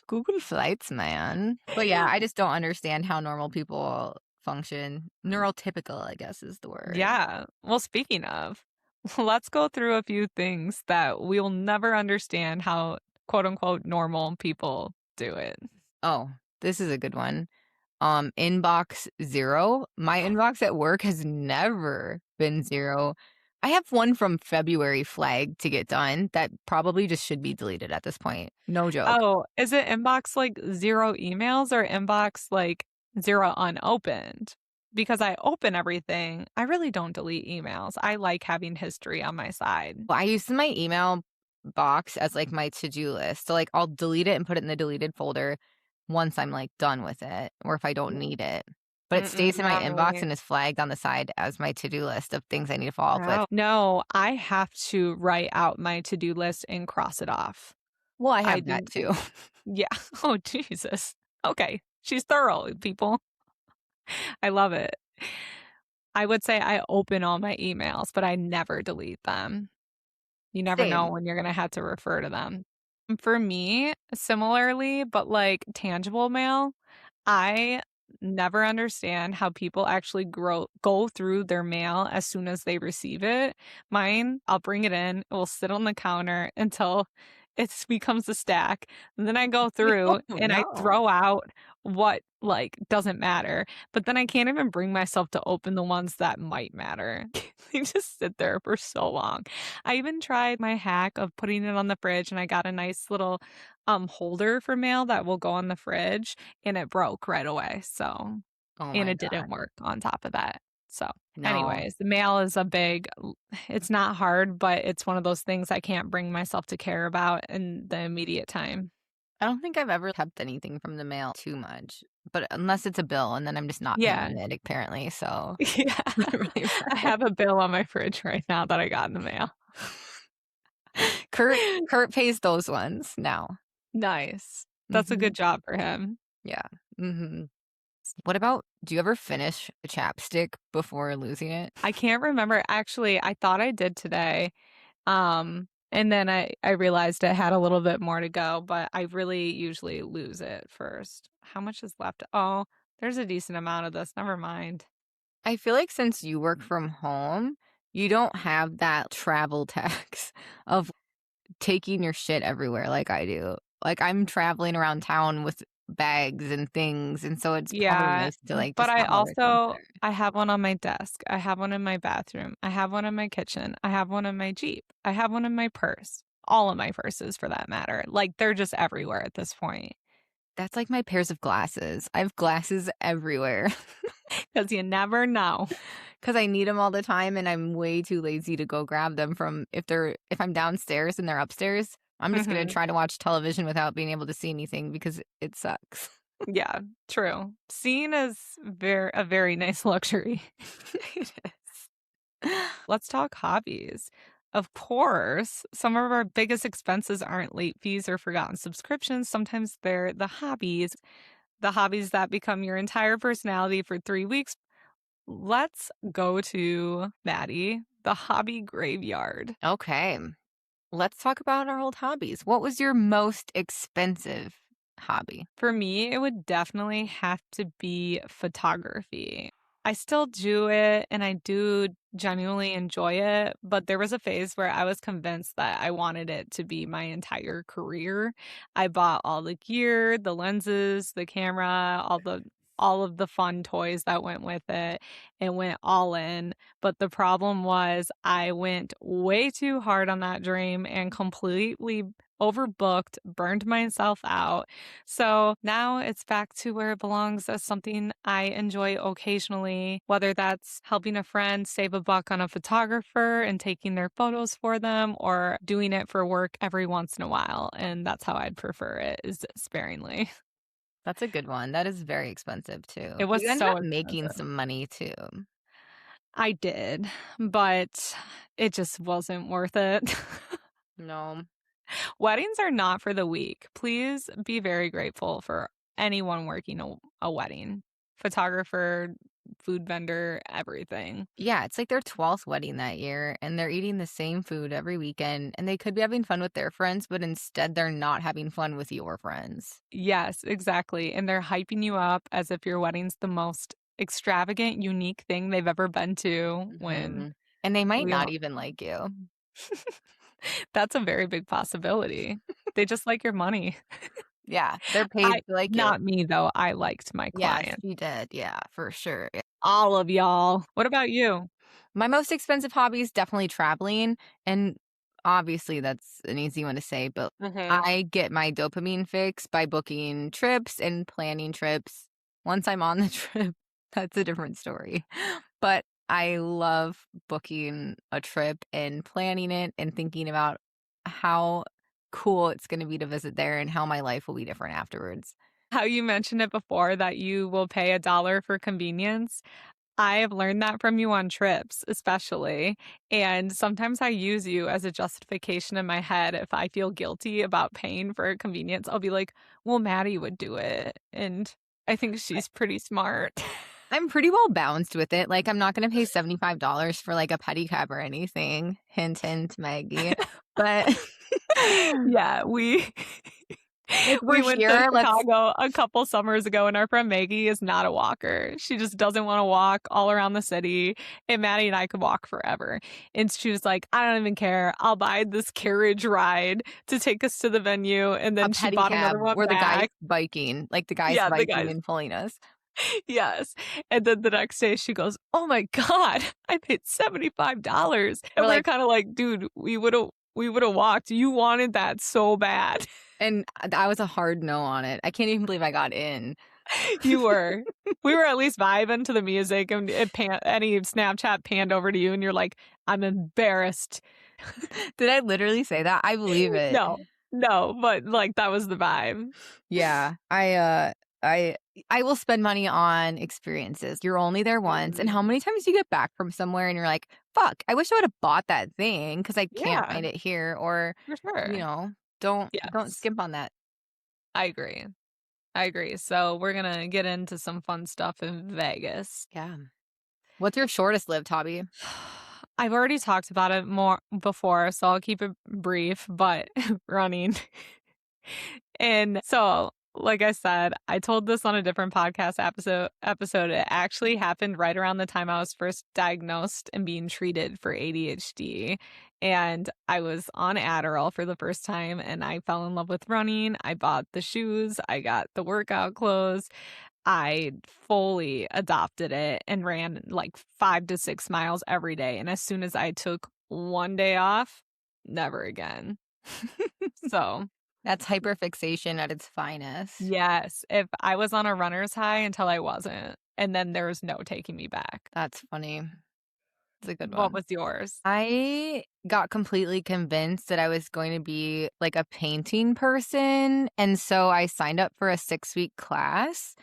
Speaker 1: Google Flights, man. But yeah, I just don't understand how normal people function. Neurotypical, I guess, is the word.
Speaker 2: Yeah. Well, speaking of, let's go through a few things that we'll never understand how quote unquote normal people do it.
Speaker 1: Oh, this is a good one. Inbox 0. My inbox at work has never been 0. I have one from February flagged to get done that probably just should be deleted at this point. No joke.
Speaker 2: Oh, is it inbox like 0 emails or inbox like 0 unopened? Because I open everything. I really don't delete emails. I like having history on my side.
Speaker 1: Well, I use my email box as like my to-do list. So like I'll delete it and put it in the deleted folder once I'm like done with it or if I don't need it. But it
Speaker 2: Mm-mm,
Speaker 1: stays in my
Speaker 2: not
Speaker 1: inbox
Speaker 2: me.
Speaker 1: and is flagged on the side as my to-do list of things I need to follow up with.
Speaker 2: Oh, no, I have to write out my to-do list and cross it off.
Speaker 1: Well, I
Speaker 2: I
Speaker 1: have that
Speaker 2: do.
Speaker 1: too.
Speaker 2: Yeah. Oh, Jesus. Okay. She's thorough, people. I love it. I would say I open all my emails, but I never delete them. You never know
Speaker 1: Same.
Speaker 2: when you're gonna have to refer to them. For me, similarly, but like tangible mail, I never understand how people actually go through their mail as soon as they receive it. Mine, I'll bring it in, it will sit on the counter until it becomes a stack. And then I go through
Speaker 1: Oh
Speaker 2: and I
Speaker 1: no.
Speaker 2: throw out what like doesn't matter. But then I can't even bring myself to open the ones that might matter. They just sit there for so long. I even tried my hack of putting it on the fridge and I got a nice little holder for mail that will go on the fridge and it broke right away. So,
Speaker 1: Oh
Speaker 2: and
Speaker 1: my
Speaker 2: it didn't
Speaker 1: god.
Speaker 2: work on top of that. So,
Speaker 1: No.
Speaker 2: anyways, the mail is it's not hard, but it's one of those things I can't bring myself to care about in the immediate time.
Speaker 1: I don't think I've ever kept anything from the mail too much. But unless it's a bill and then I'm just not
Speaker 2: Yeah.
Speaker 1: paying it apparently. So
Speaker 2: Yeah.
Speaker 1: not really
Speaker 2: I
Speaker 1: matter.
Speaker 2: have a bill on my fridge right now that I got in the mail.
Speaker 1: Kurt pays those ones now.
Speaker 2: Nice. That's a good
Speaker 1: Mhm.
Speaker 2: job for him.
Speaker 1: Yeah. Mhm. What about do you ever finish a chapstick before losing it?
Speaker 2: I can't remember. Actually, I thought I did today. And then I realized it had a little bit more to go, but I really usually lose it first. How much is left? Oh, there's a decent amount of this. Never mind.
Speaker 1: I feel like since you work from home, you don't have that travel tax of taking your shit everywhere like I do. Like I'm traveling around town with bags and things, and so it's probably
Speaker 2: Yeah,
Speaker 1: nice to, like,
Speaker 2: but
Speaker 1: just have all their things there.
Speaker 2: I have one on my desk, I have one in my bathroom, I have one in my kitchen, I have one in my Jeep, I have one in my purse, all of my purses for that matter, like, they're just everywhere at this point.
Speaker 1: That's like my pairs of glasses. I have glasses everywhere.
Speaker 2: Because you never know.
Speaker 1: 'Cause I need them all the time, and I'm way too lazy to go grab them from if I'm downstairs and they're upstairs, I'm just gonna
Speaker 2: Mhm.
Speaker 1: try to watch television without being able to see anything because it sucks.
Speaker 2: Yeah, true. Seeing is a very nice luxury.
Speaker 1: It is.
Speaker 2: Let's talk hobbies. Of course, some of our biggest expenses aren't late fees or forgotten subscriptions. Sometimes they're the hobbies that become your entire personality for 3 weeks. Let's go to Maddie, the hobby graveyard.
Speaker 1: Okay, let's talk about our old hobbies. What was your most expensive hobby?
Speaker 2: For me, it would definitely have to be photography. I still do it and I do genuinely enjoy it, but there was a phase where I was convinced that I wanted it to be my entire career. I bought all the gear, the lenses, the camera, all of the fun toys that went with it and went all in. But the problem was I went way too hard on that dream and completely overbooked, burned myself out. So now it's back to where it belongs as something I enjoy occasionally, whether that's helping a friend save a buck on a photographer and taking their photos for them or doing it for work every once in a while. And that's how I'd prefer it, is sparingly.
Speaker 1: That's a good one. That is very expensive too,
Speaker 2: It
Speaker 1: but
Speaker 2: was
Speaker 1: you ended
Speaker 2: so
Speaker 1: up making
Speaker 2: expensive.
Speaker 1: some money too.
Speaker 2: I did, but it just wasn't worth it.
Speaker 1: No.
Speaker 2: Weddings are not for the weak. Please be very grateful for anyone working a wedding. Photographer, food vendor, everything.
Speaker 1: Yeah, it's like their 12th wedding that year, and they're eating the same food every weekend, and they could be having fun with their friends, but instead they're not having fun with your friends.
Speaker 2: Yes, exactly. And they're hyping you up as if your wedding's the most extravagant, unique thing they've ever been to when
Speaker 1: Mhm. And they might
Speaker 2: we
Speaker 1: not
Speaker 2: all
Speaker 1: even like you.
Speaker 2: That's a very big possibility. They just like your money.
Speaker 1: Yeah, they're paid
Speaker 2: I
Speaker 1: to like you.
Speaker 2: Not me though. I liked my
Speaker 1: Yes,
Speaker 2: client.
Speaker 1: she did, yeah, for sure.
Speaker 2: All of y'all. What about you?
Speaker 1: My most expensive hobby is definitely traveling, and obviously that's an easy one to say, but
Speaker 2: Mhm.
Speaker 1: I get my dopamine fix by booking trips and planning trips. Once I'm on the trip, that's a different story. But I love booking a trip and planning it and thinking about how cool it's gonna be to visit there and how my life will be different afterwards.
Speaker 2: How you mentioned it before that you will pay a dollar for convenience. I have learned that from you on trips, especially. And sometimes I use you as a justification in my head if I feel guilty about paying for a convenience. I'll be like, well, Maddie would do it. And I think she's pretty smart.
Speaker 1: I'm pretty well balanced with it, like, I'm not gonna pay $75 for, like, a pedicab or anything, hint, hint, Maggie, but
Speaker 2: Yeah,
Speaker 1: like, we're
Speaker 2: we went to
Speaker 1: here, let's
Speaker 2: Chicago a couple summers ago, and our friend Maggie is not a walker. She just doesn't wanna walk all around the city, and Maddie and I could walk forever. And she was like, "I don't even care. I'll buy this carriage ride to take us to the venue," and
Speaker 1: a
Speaker 2: then she bought another
Speaker 1: pedicab
Speaker 2: one
Speaker 1: where the guy's
Speaker 2: back.
Speaker 1: biking, like, the guy's
Speaker 2: Yeah, the
Speaker 1: biking
Speaker 2: guys
Speaker 1: and pulling us.
Speaker 2: yes. And then the next day she goes, "Oh my god, I paid $75." And
Speaker 1: We're
Speaker 2: we're
Speaker 1: like
Speaker 2: kinda like, "Dude, we would've walked. You wanted that so bad."
Speaker 1: and that was a hard no on it. I can't even believe I got in.
Speaker 2: You were. We were at least vibing to the music, and any Snapchat panned over to you, and you're like, "I'm embarrassed."
Speaker 1: Did I literally say that? I believe it.
Speaker 2: No. No, but, like, that was the vibe.
Speaker 1: Yeah, I I will spend money on experiences. You're only there once, and
Speaker 2: Mhm.
Speaker 1: how many times do you get back from somewhere and you're like, "Fuck, I wish I would've bought that thing because I can't
Speaker 2: Yeah,
Speaker 1: find it here," or,
Speaker 2: for
Speaker 1: you
Speaker 2: sure.
Speaker 1: know, don't
Speaker 2: Yes.
Speaker 1: skimp on that.
Speaker 2: I agree. I agree. So, we're gonna get into some fun stuff in Vegas.
Speaker 1: Yeah. What's your shortest lived hobby?
Speaker 2: I've already talked about it more before, so I'll keep it brief, but running. And so like I said, I told this on a different podcast episode. It actually happened right around the time I was first diagnosed and being treated for ADHD. And I was on Adderall for the first time and I fell in love with running. I bought the shoes, I got the workout clothes. I fully adopted it and ran like 5 to 6 miles every day. And as soon as I took one day off, never again. So
Speaker 1: That's hyperfixation at its finest.
Speaker 2: yes, if I was on a runner's high until I wasn't, and then there was no taking me back.
Speaker 1: That's funny. It's a good
Speaker 2: What
Speaker 1: one.
Speaker 2: was yours?
Speaker 1: I got completely convinced that I was going to be like a painting person. And so I signed up for a 6-week class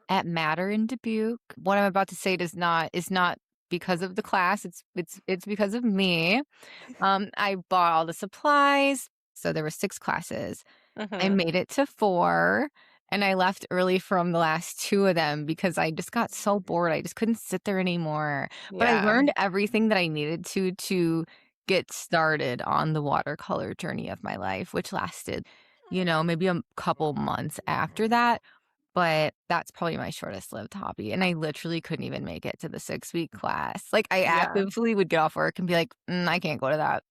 Speaker 1: at Matter in Dubuque. What I'm about to say is not because of the class. It's because of me. I bought all the supplies. So there were 6 classes. I
Speaker 2: Mhm.
Speaker 1: made it to 4 and I left early from the last 2 of them because I just got so bored. I just couldn't sit there anymore. But I
Speaker 2: Yeah.
Speaker 1: learned everything that I needed to get started on the watercolor journey of my life, which lasted, maybe a couple months after that. But that's probably my shortest lived hobby. And I literally couldn't even make it to the 6-week class. Like I
Speaker 2: Yeah.
Speaker 1: actively would get off work and be like, I can't go to that.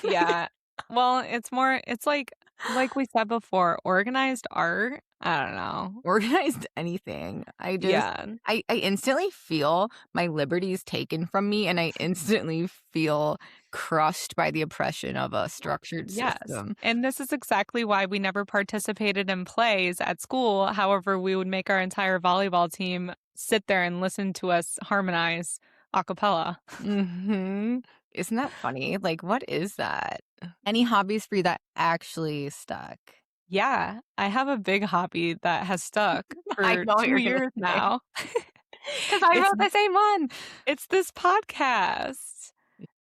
Speaker 2: Yeah. Well, it's like we said before, organized art, I don't know.
Speaker 1: Organized anything.
Speaker 2: Yeah.
Speaker 1: I instantly feel my liberties taken from me, and I instantly feel crushed by the oppression of a structured
Speaker 2: Yes.
Speaker 1: system.
Speaker 2: And this is exactly why we never participated in plays at school. However, we would make our entire volleyball team sit there and listen to us harmonize a cappella.
Speaker 1: Mhm. Isn't that funny? Like, what is that? Any hobbies for you that actually stuck?
Speaker 2: Yeah, I have a big hobby that has stuck
Speaker 1: I
Speaker 2: for
Speaker 1: know what
Speaker 2: 2
Speaker 1: you're gonna
Speaker 2: years
Speaker 1: say,
Speaker 2: now.
Speaker 1: 'cause I
Speaker 2: It's
Speaker 1: wrote the same one.
Speaker 2: it's this podcast.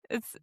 Speaker 2: It's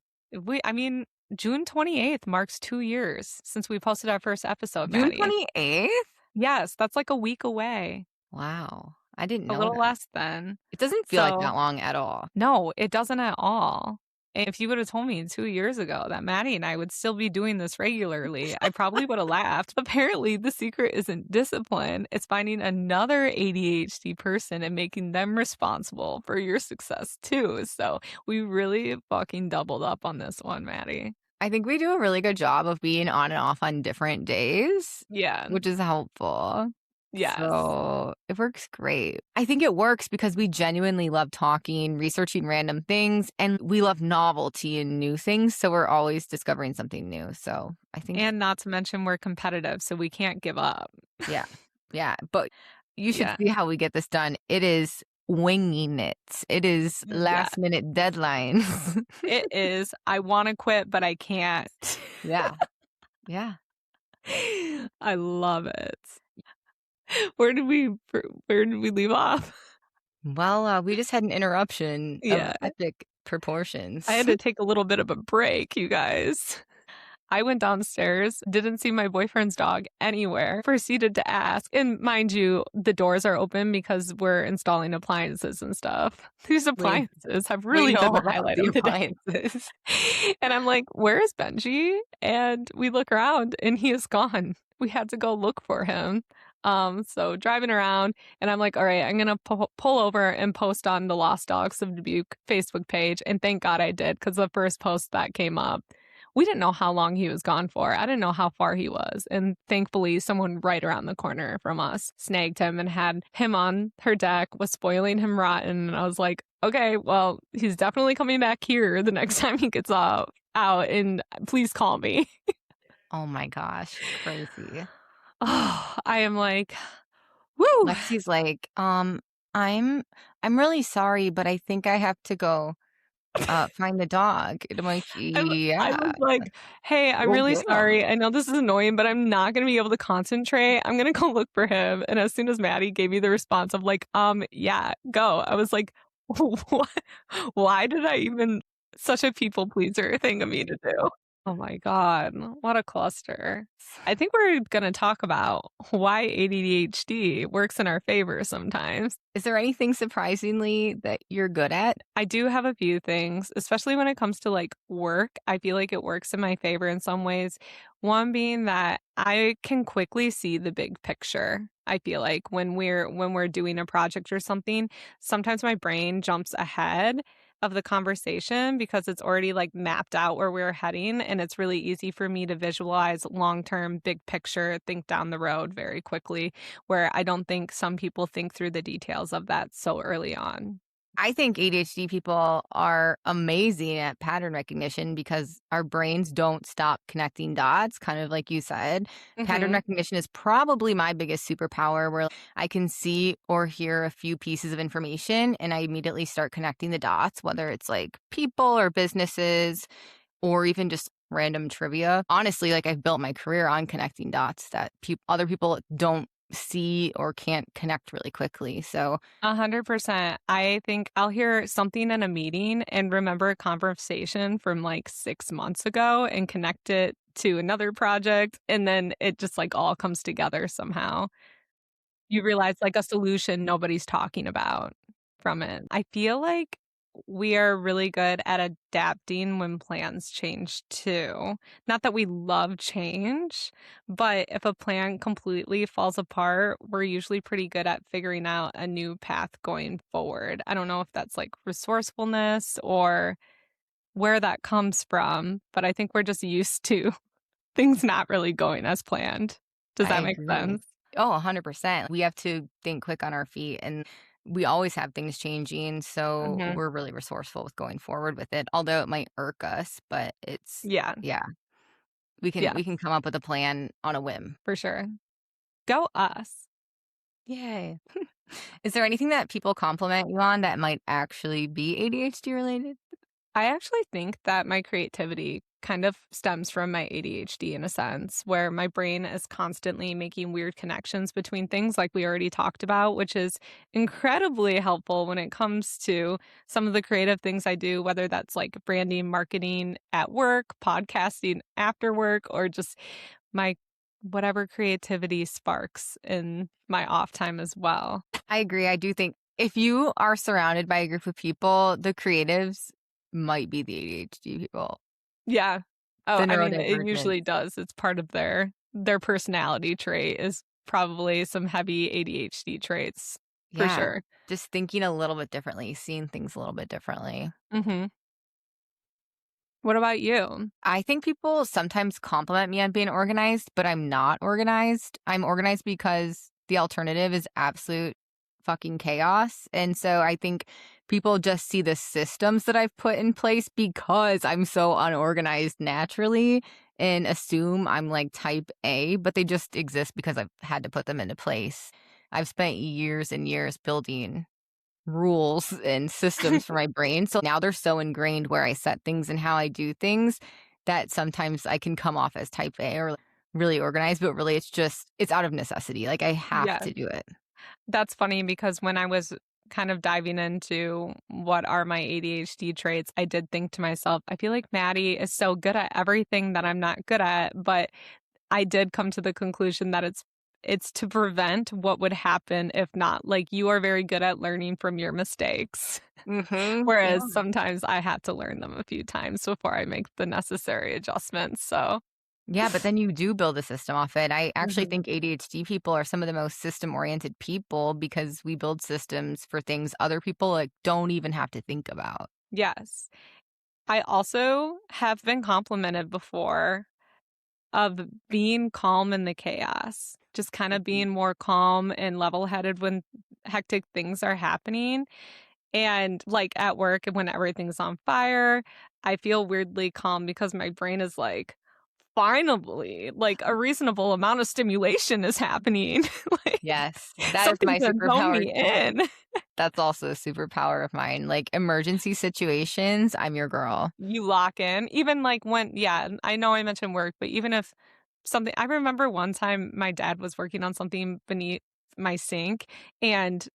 Speaker 2: I mean, June 28th marks 2 years since we posted our first episode,
Speaker 1: June
Speaker 2: Maddie.
Speaker 1: 28th?
Speaker 2: Yes, that's like a week away,
Speaker 1: Wow, I didn't
Speaker 2: a
Speaker 1: know
Speaker 2: little
Speaker 1: that.
Speaker 2: less than.
Speaker 1: It doesn't feel like
Speaker 2: So
Speaker 1: that long at all.
Speaker 2: no, it doesn't at all. If you would have told me 2 years ago that Maddie and I would still be doing this regularly, I probably would have laughed. Apparently, the secret isn't discipline, it's finding another ADHD person and making them responsible for your success too. So, we really fucking doubled up on this one, Maddie.
Speaker 1: I think we do a really good job of being on and off on different days,
Speaker 2: Yeah.
Speaker 1: which is helpful.
Speaker 2: Yes.
Speaker 1: So it works great. I think it works because we genuinely love talking, researching random things, and we love novelty and new things. So we're always discovering something new. So I think,
Speaker 2: And not to mention we're competitive, so we can't give up.
Speaker 1: yeah, yeah. But you should
Speaker 2: Yeah.
Speaker 1: see how we get this done. It is winging it, it is
Speaker 2: Yeah.
Speaker 1: last minute deadlines.
Speaker 2: It is. I wanna quit, but I can't.
Speaker 1: Yeah, yeah.
Speaker 2: I love it. Where did we where did we leave off?
Speaker 1: Well, we just had an interruption of
Speaker 2: Yeah,
Speaker 1: epic
Speaker 2: I
Speaker 1: proportions.
Speaker 2: had to take a little bit of a break, you guys. I went downstairs, didn't see my boyfriend's dog anywhere, proceeded to ask. And mind you, the doors are open because we're installing appliances and stuff. These
Speaker 1: we
Speaker 2: appliances have
Speaker 1: we
Speaker 2: really
Speaker 1: know
Speaker 2: been the
Speaker 1: about
Speaker 2: highlight
Speaker 1: the
Speaker 2: of the day.
Speaker 1: appliances.
Speaker 2: And I'm like, "Where is Benji?" And we look around and he is gone. We had to go look for him. So driving around and I'm like, all right, I'm going to pull over and post on the Lost Dogs of Dubuque Facebook page. And thank God I did because the first post that came up, we didn't know how long he was gone for. I didn't know how far he was. And thankfully, someone right around the corner from us snagged him and had him on her deck, was spoiling him rotten. And I was like, okay, well, he's definitely coming back here the next time he gets out and please call me.
Speaker 1: Oh my gosh, crazy.
Speaker 2: Oh, I am like, woo.
Speaker 1: Lexie's like, I'm really sorry, but I think I have to go find the dog. And I'm like,
Speaker 2: I
Speaker 1: yeah.
Speaker 2: was like, "Hey, I'm
Speaker 1: Go
Speaker 2: really
Speaker 1: get him.
Speaker 2: sorry. I know this is annoying, but I'm not gonna be able to concentrate. I'm gonna go look for him." And as soon as Maddie gave me the response of like, yeah, go. I was like, "What? Why did I even such a people pleaser thing of me to do?" Oh my god, what a cluster. I think we're gonna talk about why ADHD works in our favor sometimes.
Speaker 1: Is there anything surprisingly that you're good at?
Speaker 2: I do have a few things, especially when it comes to, like, work. I feel like it works in my favor in some ways. One being that I can quickly see the big picture. I feel like when we're doing a project or something, sometimes my brain jumps ahead of the conversation because it's already, like, mapped out where we're heading, and it's really easy for me to visualize long-term, big picture, think down the road very quickly, where I don't think some people think through the details of that so early on.
Speaker 1: I think ADHD people are amazing at pattern recognition because our brains don't stop connecting dots, kind of like you said. Pattern
Speaker 2: Mhm.
Speaker 1: recognition is probably my biggest superpower where I can see or hear a few pieces of information and I immediately start connecting the dots, whether it's like people or businesses or even just random trivia. Honestly, like I've built my career on connecting dots that other people don't see or can't connect really quickly. So
Speaker 2: 100%. I think I'll hear something in a meeting and remember a conversation from like 6 months ago and connect it to another project, and then it just, like, all comes together somehow. You realize, like, a solution nobody's talking about from it. I feel like we are really good at adapting when plans change too. Not that we love change, but if a plan completely falls apart, we're usually pretty good at figuring out a new path going forward. I don't know if that's, like, resourcefulness or where that comes from, but I think we're just used to things not really going as planned. Does
Speaker 1: I
Speaker 2: that make
Speaker 1: agree.
Speaker 2: sense?
Speaker 1: Oh, 100%. We have to think quick on our feet and we always have things changing, so
Speaker 2: Mhm.
Speaker 1: we're really resourceful with going forward with it. Although it might irk us, but it's
Speaker 2: Yeah.
Speaker 1: yeah, we can
Speaker 2: Yeah,
Speaker 1: we can come up with a plan on a whim.
Speaker 2: for sure. Go us.
Speaker 1: Yay. Is there anything that people compliment you on that might actually be ADHD related?
Speaker 2: I actually think that my creativity kind of stems from my ADHD in a sense, where my brain is constantly making weird connections between things like we already talked about, which is incredibly helpful when it comes to some of the creative things I do, whether that's like branding, marketing at work, podcasting after work, or just my whatever creativity sparks in my off time as well.
Speaker 1: I agree. I do think if you are surrounded by a group of people, the creatives might be the ADHD people,
Speaker 2: Yeah. Oh,
Speaker 1: the
Speaker 2: I mean, it
Speaker 1: neurodivergent.
Speaker 2: usually does. It's part of their personality trait is probably some heavy ADHD traits for
Speaker 1: Yeah,
Speaker 2: sure.
Speaker 1: just thinking a little bit differently, seeing things a little bit differently.
Speaker 2: Mhm. What about you?
Speaker 1: I think people sometimes compliment me on being organized, but I'm not organized. I'm organized because the alternative is absolute fucking chaos. And so I think people just see the systems that I've put in place because I'm so unorganized naturally and assume I'm like type A, but they just exist because I've had to put them into place. I've spent years and years building rules and systems for my brain. So now they're so ingrained where I set things and how I do things that sometimes I can come off as type A or really organized, but really it's out of necessity. Like I have
Speaker 2: Yeah.
Speaker 1: to do it.
Speaker 2: That's funny because when I was kind of diving into what are my ADHD traits, I did think to myself, I feel like Maddie is so good at everything that I'm not good at, but I did come to the conclusion that it's to prevent what would happen if not. Like, you are very good at learning from your mistakes,
Speaker 1: Yeah.
Speaker 2: whereas sometimes I had to learn them a few times before I make the necessary adjustments, so
Speaker 1: Yeah, but then you do build a system off it. I actually
Speaker 2: Mhm.
Speaker 1: think ADHD people are some of the most system oriented people because we build systems for things other people like don't even have to think about.
Speaker 2: Yes. I also have been complimented before of being calm in the chaos, just kinda
Speaker 1: Mhm.
Speaker 2: being more calm and level-headed when hectic things are happening. And, like, at work and when everything's on fire, I feel weirdly calm because my brain is like, "Finally, like, a reasonable amount of stimulation is happening." Like,
Speaker 1: Yes, that is
Speaker 2: something
Speaker 1: my
Speaker 2: to zone
Speaker 1: superpower
Speaker 2: me
Speaker 1: too.
Speaker 2: in.
Speaker 1: That's also a superpower of mine. Like emergency situations, I'm your girl.
Speaker 2: You lock in. Even, like, when yeah, I know I mentioned work, but even if something I remember one time my dad was working on something beneath my sink, and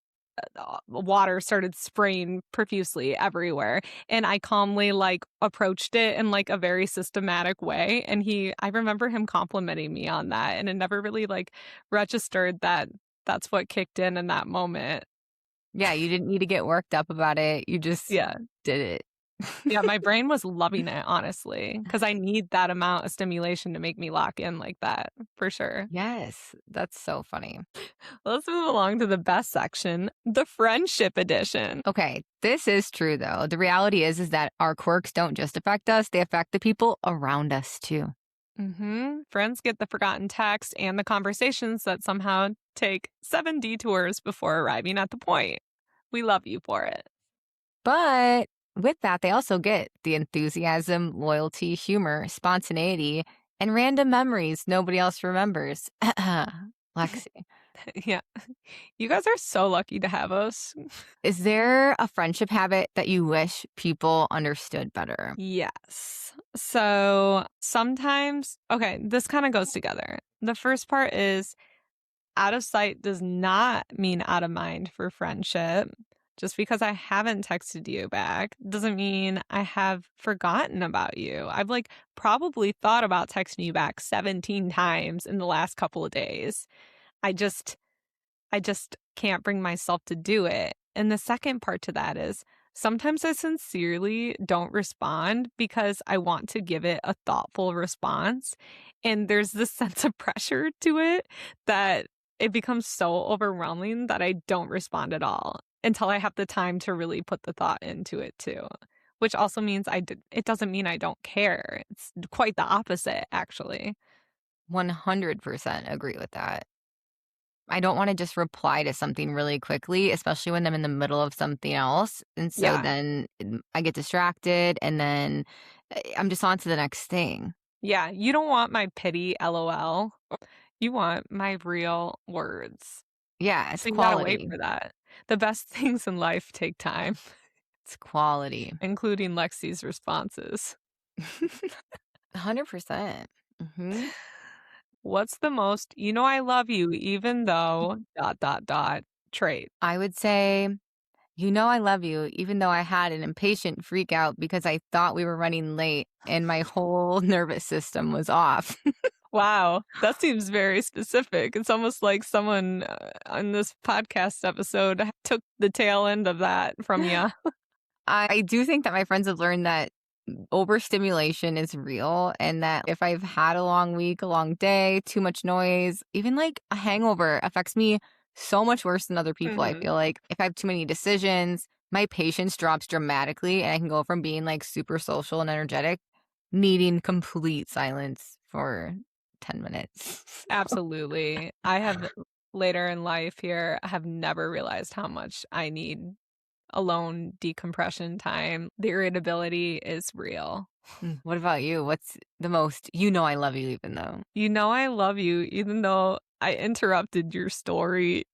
Speaker 2: water started spraying profusely everywhere, and I calmly, like, approached it in, like, a very systematic way, and I remember him complimenting me on that, and it never really, like, registered that that's what kicked in that moment.
Speaker 1: Yeah, you didn't need to get worked up about it. You just
Speaker 2: Yeah.
Speaker 1: did it.
Speaker 2: Yeah, my brain was loving it, honestly, because I need that amount of stimulation to make me lock in like that, for sure.
Speaker 1: Yes, that's so funny.
Speaker 2: Let's move along to the best section, the friendship edition.
Speaker 1: Okay, this is true though. The reality is that our quirks don't just affect us, they affect the people around us too.
Speaker 2: Friends get the forgotten text and the conversations that somehow take 7 detours before arriving at the point. We love you for it.
Speaker 1: But with that, they also get the enthusiasm, loyalty, humor, spontaneity, and random memories nobody else remembers. Lexi,
Speaker 2: Yeah. You guys are so lucky to have us.
Speaker 1: is there a friendship habit that you wish people understood better?
Speaker 2: Yes. So sometimes, okay, this kind of goes together. The first part is out of sight does not mean out of mind for friendship. Just because I haven't texted you back doesn't mean I have forgotten about you. I've like probably thought about texting you back 17 times in the last couple of days. I just I just can't bring myself to do it. And the second part to that is sometimes I sincerely don't respond because I want to give it a thoughtful response. And there's this sense of pressure to it that it becomes so overwhelming that I don't respond at all until I have the time to really put the thought into it too. Which also means it doesn't mean I don't care. It's quite the opposite, actually.
Speaker 1: 100% agree with that. I don't wanna just reply to something really quickly, especially when I'm in the middle of something else, and so
Speaker 2: Yeah.
Speaker 1: then, I get distracted, and then, I'm just on to the next thing.
Speaker 2: Yeah, you don't want my pity LOL. You want my real words.
Speaker 1: Yeah, it's
Speaker 2: So you gotta wait
Speaker 1: quality.
Speaker 2: for that. The best things in life take time,
Speaker 1: It's quality.
Speaker 2: including Lexie's responses.
Speaker 1: 100%. Mhm.
Speaker 2: What's the most "you know I love you even though" trait?
Speaker 1: I would say, "You know I love you," even though I had an impatient freak out because I thought we were running late and my whole nervous system was off.
Speaker 2: Wow, that seems very specific. It's almost like someone, on this podcast episode took the tail end of that from you.
Speaker 1: I do think that my friends have learned that overstimulation is real and that if I've had a long week, a long day, too much noise, even like a hangover affects me so much worse than other people. I
Speaker 2: Mhm.
Speaker 1: feel like if I have too many decisions, my patience drops dramatically and I can go from being like super social and energetic, needing complete silence for 10 minutes.
Speaker 2: Absolutely. I have later in life here, I have never realized how much I need alone decompression time. The irritability is real.
Speaker 1: What about you? What's the most, you know, I love you even though?
Speaker 2: You know I love you even though I interrupted your story.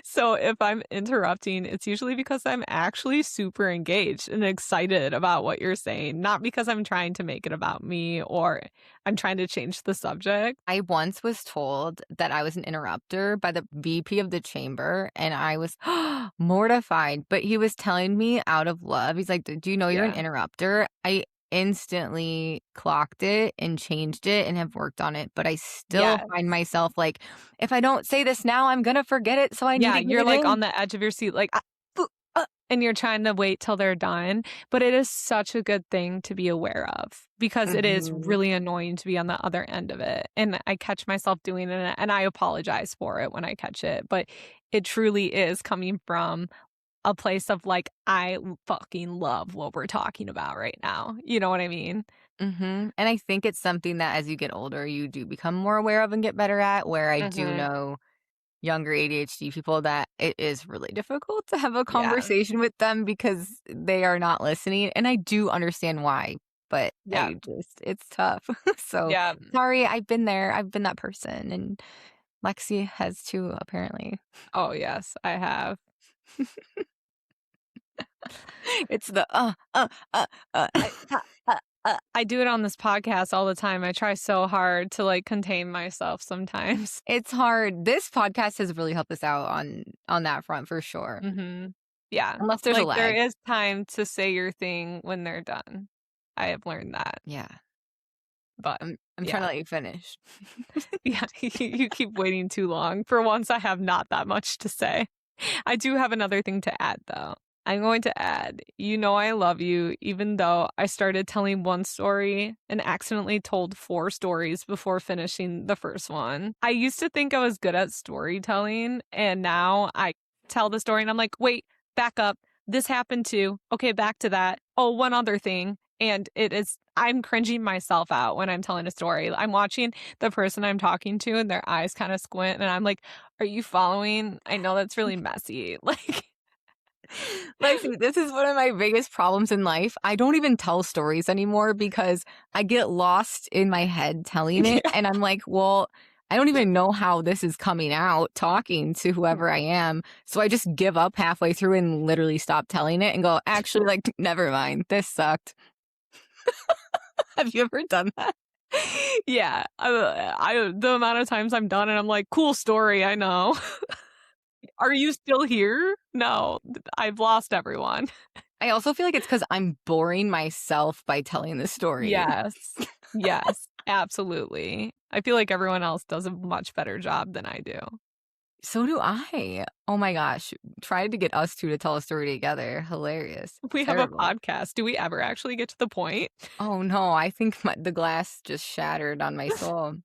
Speaker 2: So if I'm interrupting, it's usually because I'm actually super engaged and excited about what you're saying, not because I'm trying to make it about me or I'm trying to change the subject.
Speaker 1: I once was told that I was an interrupter by the VP of the chamber, and I was mortified, but he was telling me out of love. He's like, "Do you know you're an
Speaker 2: Yeah.
Speaker 1: interrupter?" I instantly clocked it and changed it and have worked on it, but I still
Speaker 2: Yeah.
Speaker 1: find myself like, if I don't say this now, I'm gonna forget it, so I need
Speaker 2: Yeah,
Speaker 1: to get
Speaker 2: you're,
Speaker 1: it
Speaker 2: like, on
Speaker 1: in.
Speaker 2: the edge of your seat, like, and you're trying to wait till they're done, but it is such a good thing to be aware of because it is
Speaker 1: Mhm.
Speaker 2: really annoying to be on the other end of it, and I catch myself doing it, and I apologize for it when I catch it, but it truly is coming from a place of, like, I fucking love what we're talking about right now, you know what I mean?
Speaker 1: Mhm, and I think it's something that as you get older, you do become more aware of and get better at, where I do
Speaker 2: Mhm.
Speaker 1: know younger ADHD people that it is really difficult to have a
Speaker 2: Yeah.
Speaker 1: conversation with them because they are not listening, and I do understand why, but
Speaker 2: Yeah.
Speaker 1: I just it's tough. So,
Speaker 2: Yeah.
Speaker 1: sorry, I've been there, I've been that person, and Lexi has too, apparently.
Speaker 2: Oh, yes, I have.
Speaker 1: It's the,
Speaker 2: I do it on this podcast all the time. I try so hard to, like, contain myself sometimes.
Speaker 1: It's hard. This podcast has really helped us out on that front for sure.
Speaker 2: Mhm. Yeah.
Speaker 1: Unless there's a
Speaker 2: Like, there
Speaker 1: lag.
Speaker 2: is time to say your thing when they're done. I have learned that,
Speaker 1: Yeah.
Speaker 2: but
Speaker 1: I'm trying to
Speaker 2: yeah.
Speaker 1: let you finish.
Speaker 2: Yeah, you keep waiting too long. For once, I have not that much to say. I do have another thing to add, though. I'm going to add, you know I love you, even though I started telling one story and accidentally told 4 stories before finishing the first one. I used to think I was good at storytelling, and now I tell the story and I'm like, wait, back up. This happened too. Okay, back to that. Oh, one other thing. And I'm cringing myself out when I'm telling a story. I'm watching the person I'm talking to and their eyes kind of squint, and I'm like, are you following? I know that's really messy. Like,
Speaker 1: Lexi, this is one of my biggest problems in life. I don't even tell stories anymore because I get lost in my head telling it.
Speaker 2: yeah.
Speaker 1: And I'm like, well, I don't even know how this is coming out talking to whoever I am. So I just give up halfway through and literally stop telling it and go, actually, like, never mind. This sucked. Have you ever done that?
Speaker 2: Yeah. The amount of times I'm done and I'm like, cool story, I know. Are you still here? No, I've lost everyone.
Speaker 1: I also feel like it's because I'm boring myself by telling the story.
Speaker 2: Yes. Yes, absolutely. I feel like everyone else does a much better job than I do.
Speaker 1: So do I. Oh my gosh. Tried to get us two to tell a story together. Hilarious.
Speaker 2: We have a
Speaker 1: Terrible.
Speaker 2: podcast. Do we ever actually get to the point?
Speaker 1: Oh no, I think the glass just shattered on my soul.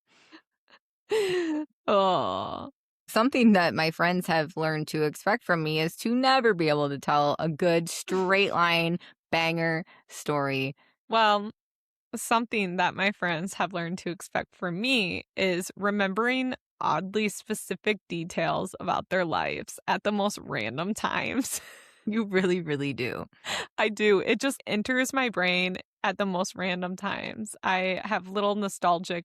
Speaker 2: Oh.
Speaker 1: Something that my friends have learned to expect from me is to never be able to tell a good straight line banger story.
Speaker 2: Well, something that my friends have learned to expect from me is remembering oddly specific details about their lives at the most random times.
Speaker 1: You really, really do.
Speaker 2: I do. It just enters my brain at the most random times. I have little nostalgic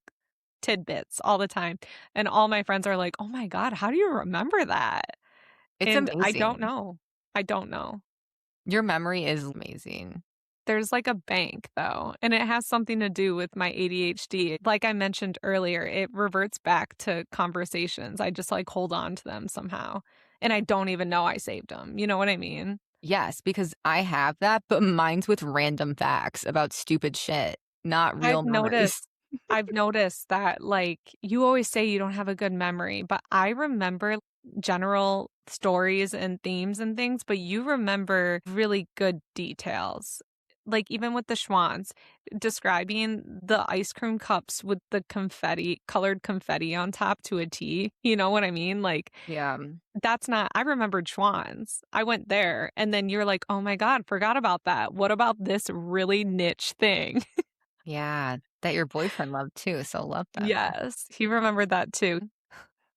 Speaker 2: tidbits all the time. And all my friends are like, oh my God, how do you remember that?
Speaker 1: It's
Speaker 2: And I don't
Speaker 1: amazing.
Speaker 2: know. I don't know.
Speaker 1: Your memory is amazing.
Speaker 2: There's like a bank though, and it has something to do with my ADHD. Like I mentioned earlier, it reverts back to conversations. I just like hold on to them somehow. And I don't even know I saved them. You know what I mean?
Speaker 1: Yes, because I have that, but mine's with random facts about stupid shit, not real
Speaker 2: I've
Speaker 1: memories.
Speaker 2: noticed I've noticed that, like, you always say you don't have a good memory, but I remember general stories and themes and things, but you remember really good details. Like, even with the Schwans, describing the ice cream cups with the colored confetti on top to a T, you know what I mean? Like,
Speaker 1: Yeah.
Speaker 2: that's not I remembered Schwans. I went there, and then you're like, "Oh my god, forgot about that. What about this really niche thing?"
Speaker 1: Yeah. That your boyfriend loved too. So love that.
Speaker 2: Yes, he remembered that too.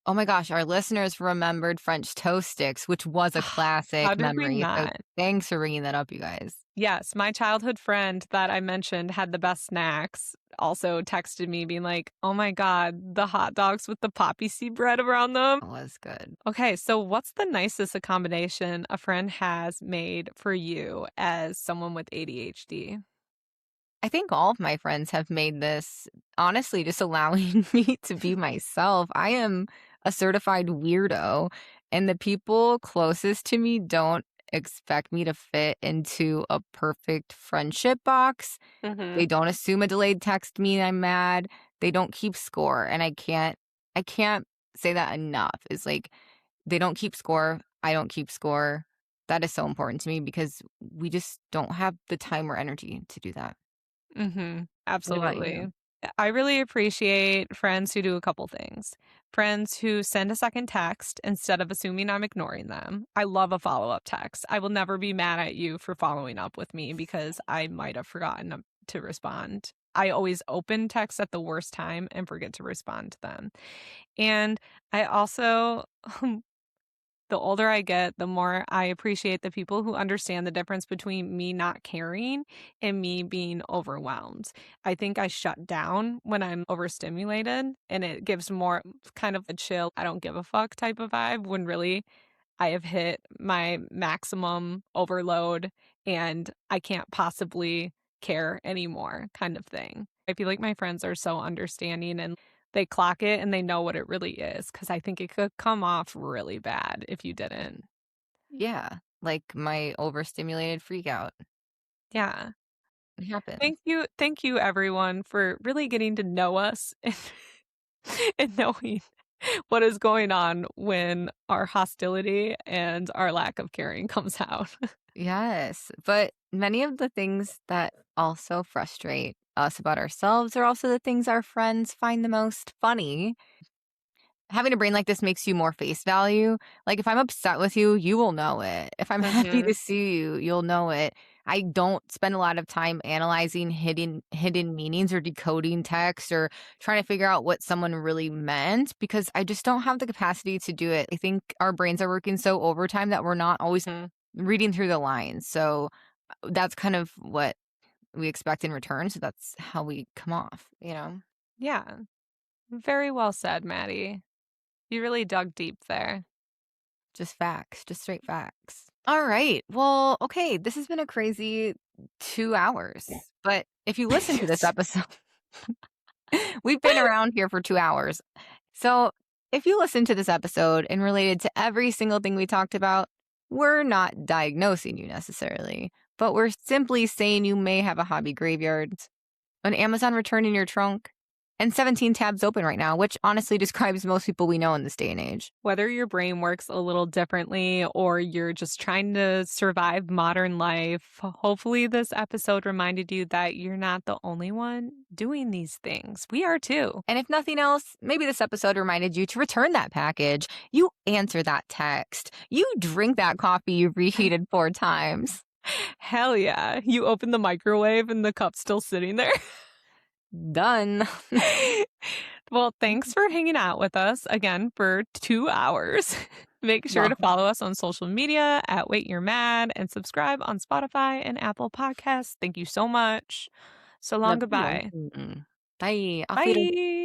Speaker 1: Oh my gosh, our listeners remembered French toast sticks, which was a
Speaker 2: How
Speaker 1: classic
Speaker 2: did we
Speaker 1: memory. So
Speaker 2: not?
Speaker 1: thanks for bringing that up, you guys.
Speaker 2: Yes, my childhood friend that I mentioned had the best snacks, also texted me being like, "Oh my god, the hot dogs with the poppy seed bread around them."
Speaker 1: That was good.
Speaker 2: Okay, so what's the nicest accommodation a friend has made for you as someone with ADHD?
Speaker 1: I think all of my friends have made this, honestly, just allowing me to be myself. I am a certified weirdo, and the people closest to me don't expect me to fit into a perfect friendship box. They
Speaker 2: Mhm.
Speaker 1: don't assume a delayed text mean I'm mad. They don't keep score, and I can't say that enough. It's like they don't keep score, I don't keep score. That is so important to me because we just don't have the time or energy to do that.
Speaker 2: Mhm.
Speaker 1: What about you?
Speaker 2: Absolutely. I really appreciate friends who do a couple things. Friends who send a second text instead of assuming I'm ignoring them. I love a follow-up text. I will never be mad at you for following up with me because I might have forgotten to respond. I always open texts at the worst time and forget to respond to them. And I also the older I get, the more I appreciate the people who understand the difference between me not caring and me being overwhelmed. I think I shut down when I'm overstimulated, and it gives more kind of a chill, I don't give a fuck type of vibe when really I have hit my maximum overload and I can't possibly care anymore kind of thing. I feel like my friends are so understanding and they clock it and they know what it really is because I think it could come off really bad if you didn't.
Speaker 1: Yeah, like my overstimulated freak out.
Speaker 2: Yeah.
Speaker 1: It happens.
Speaker 2: Thank you everyone for really getting to know us and knowing what is going on when our hostility and our lack of caring comes out.
Speaker 1: Yes, but many of the things that also frustrate us about ourselves are also the things our friends find the most funny. Having a brain like this makes you more face value. Like, if I'm upset with you, you will know it. If I'm happy to
Speaker 2: Mhm.
Speaker 1: see you, you'll know it. I don't spend a lot of time analyzing hidden meanings or decoding text or trying to figure out what someone really meant because I just don't have the capacity to do it. I think our brains are working so overtime that we're not always
Speaker 2: Mhm.
Speaker 1: reading through the lines. So that's kind of what we expect in return. So that's how we come off, you know?
Speaker 2: Yeah. Very well said, Maddie. You really dug deep there.
Speaker 1: Just facts, just straight facts. All right. Well, okay. This has been a crazy 2 hours. But if you listen to this
Speaker 2: Yes.
Speaker 1: episode, we've been around here for 2 hours. So if you listen to this episode and related to every single thing we talked about, we're not diagnosing you necessarily, but we're simply saying you may have a hobby graveyard, an Amazon return in your trunk, and 17 tabs open right now, which honestly describes most people we know in this day and age.
Speaker 2: Whether your brain works a little differently or you're just trying to survive modern life, hopefully this episode reminded you that you're not the only one doing these things. We are too.
Speaker 1: And if nothing else, maybe this episode reminded you to return that package. You answer that text. You drink that coffee you reheated 4 times.
Speaker 2: Hell yeah. You open the microwave and the cup's still sitting there.
Speaker 1: Done.
Speaker 2: Well, thanks for hanging out with us again for 2 hours. Make sure to
Speaker 1: Well,
Speaker 2: follow us on social media at Wait You're Mad and subscribe on Spotify and Apple Podcasts. Thank you so much. So long,
Speaker 1: love
Speaker 2: goodbye.
Speaker 1: you. Bye. Auf Wiedersehen.
Speaker 2: Bye.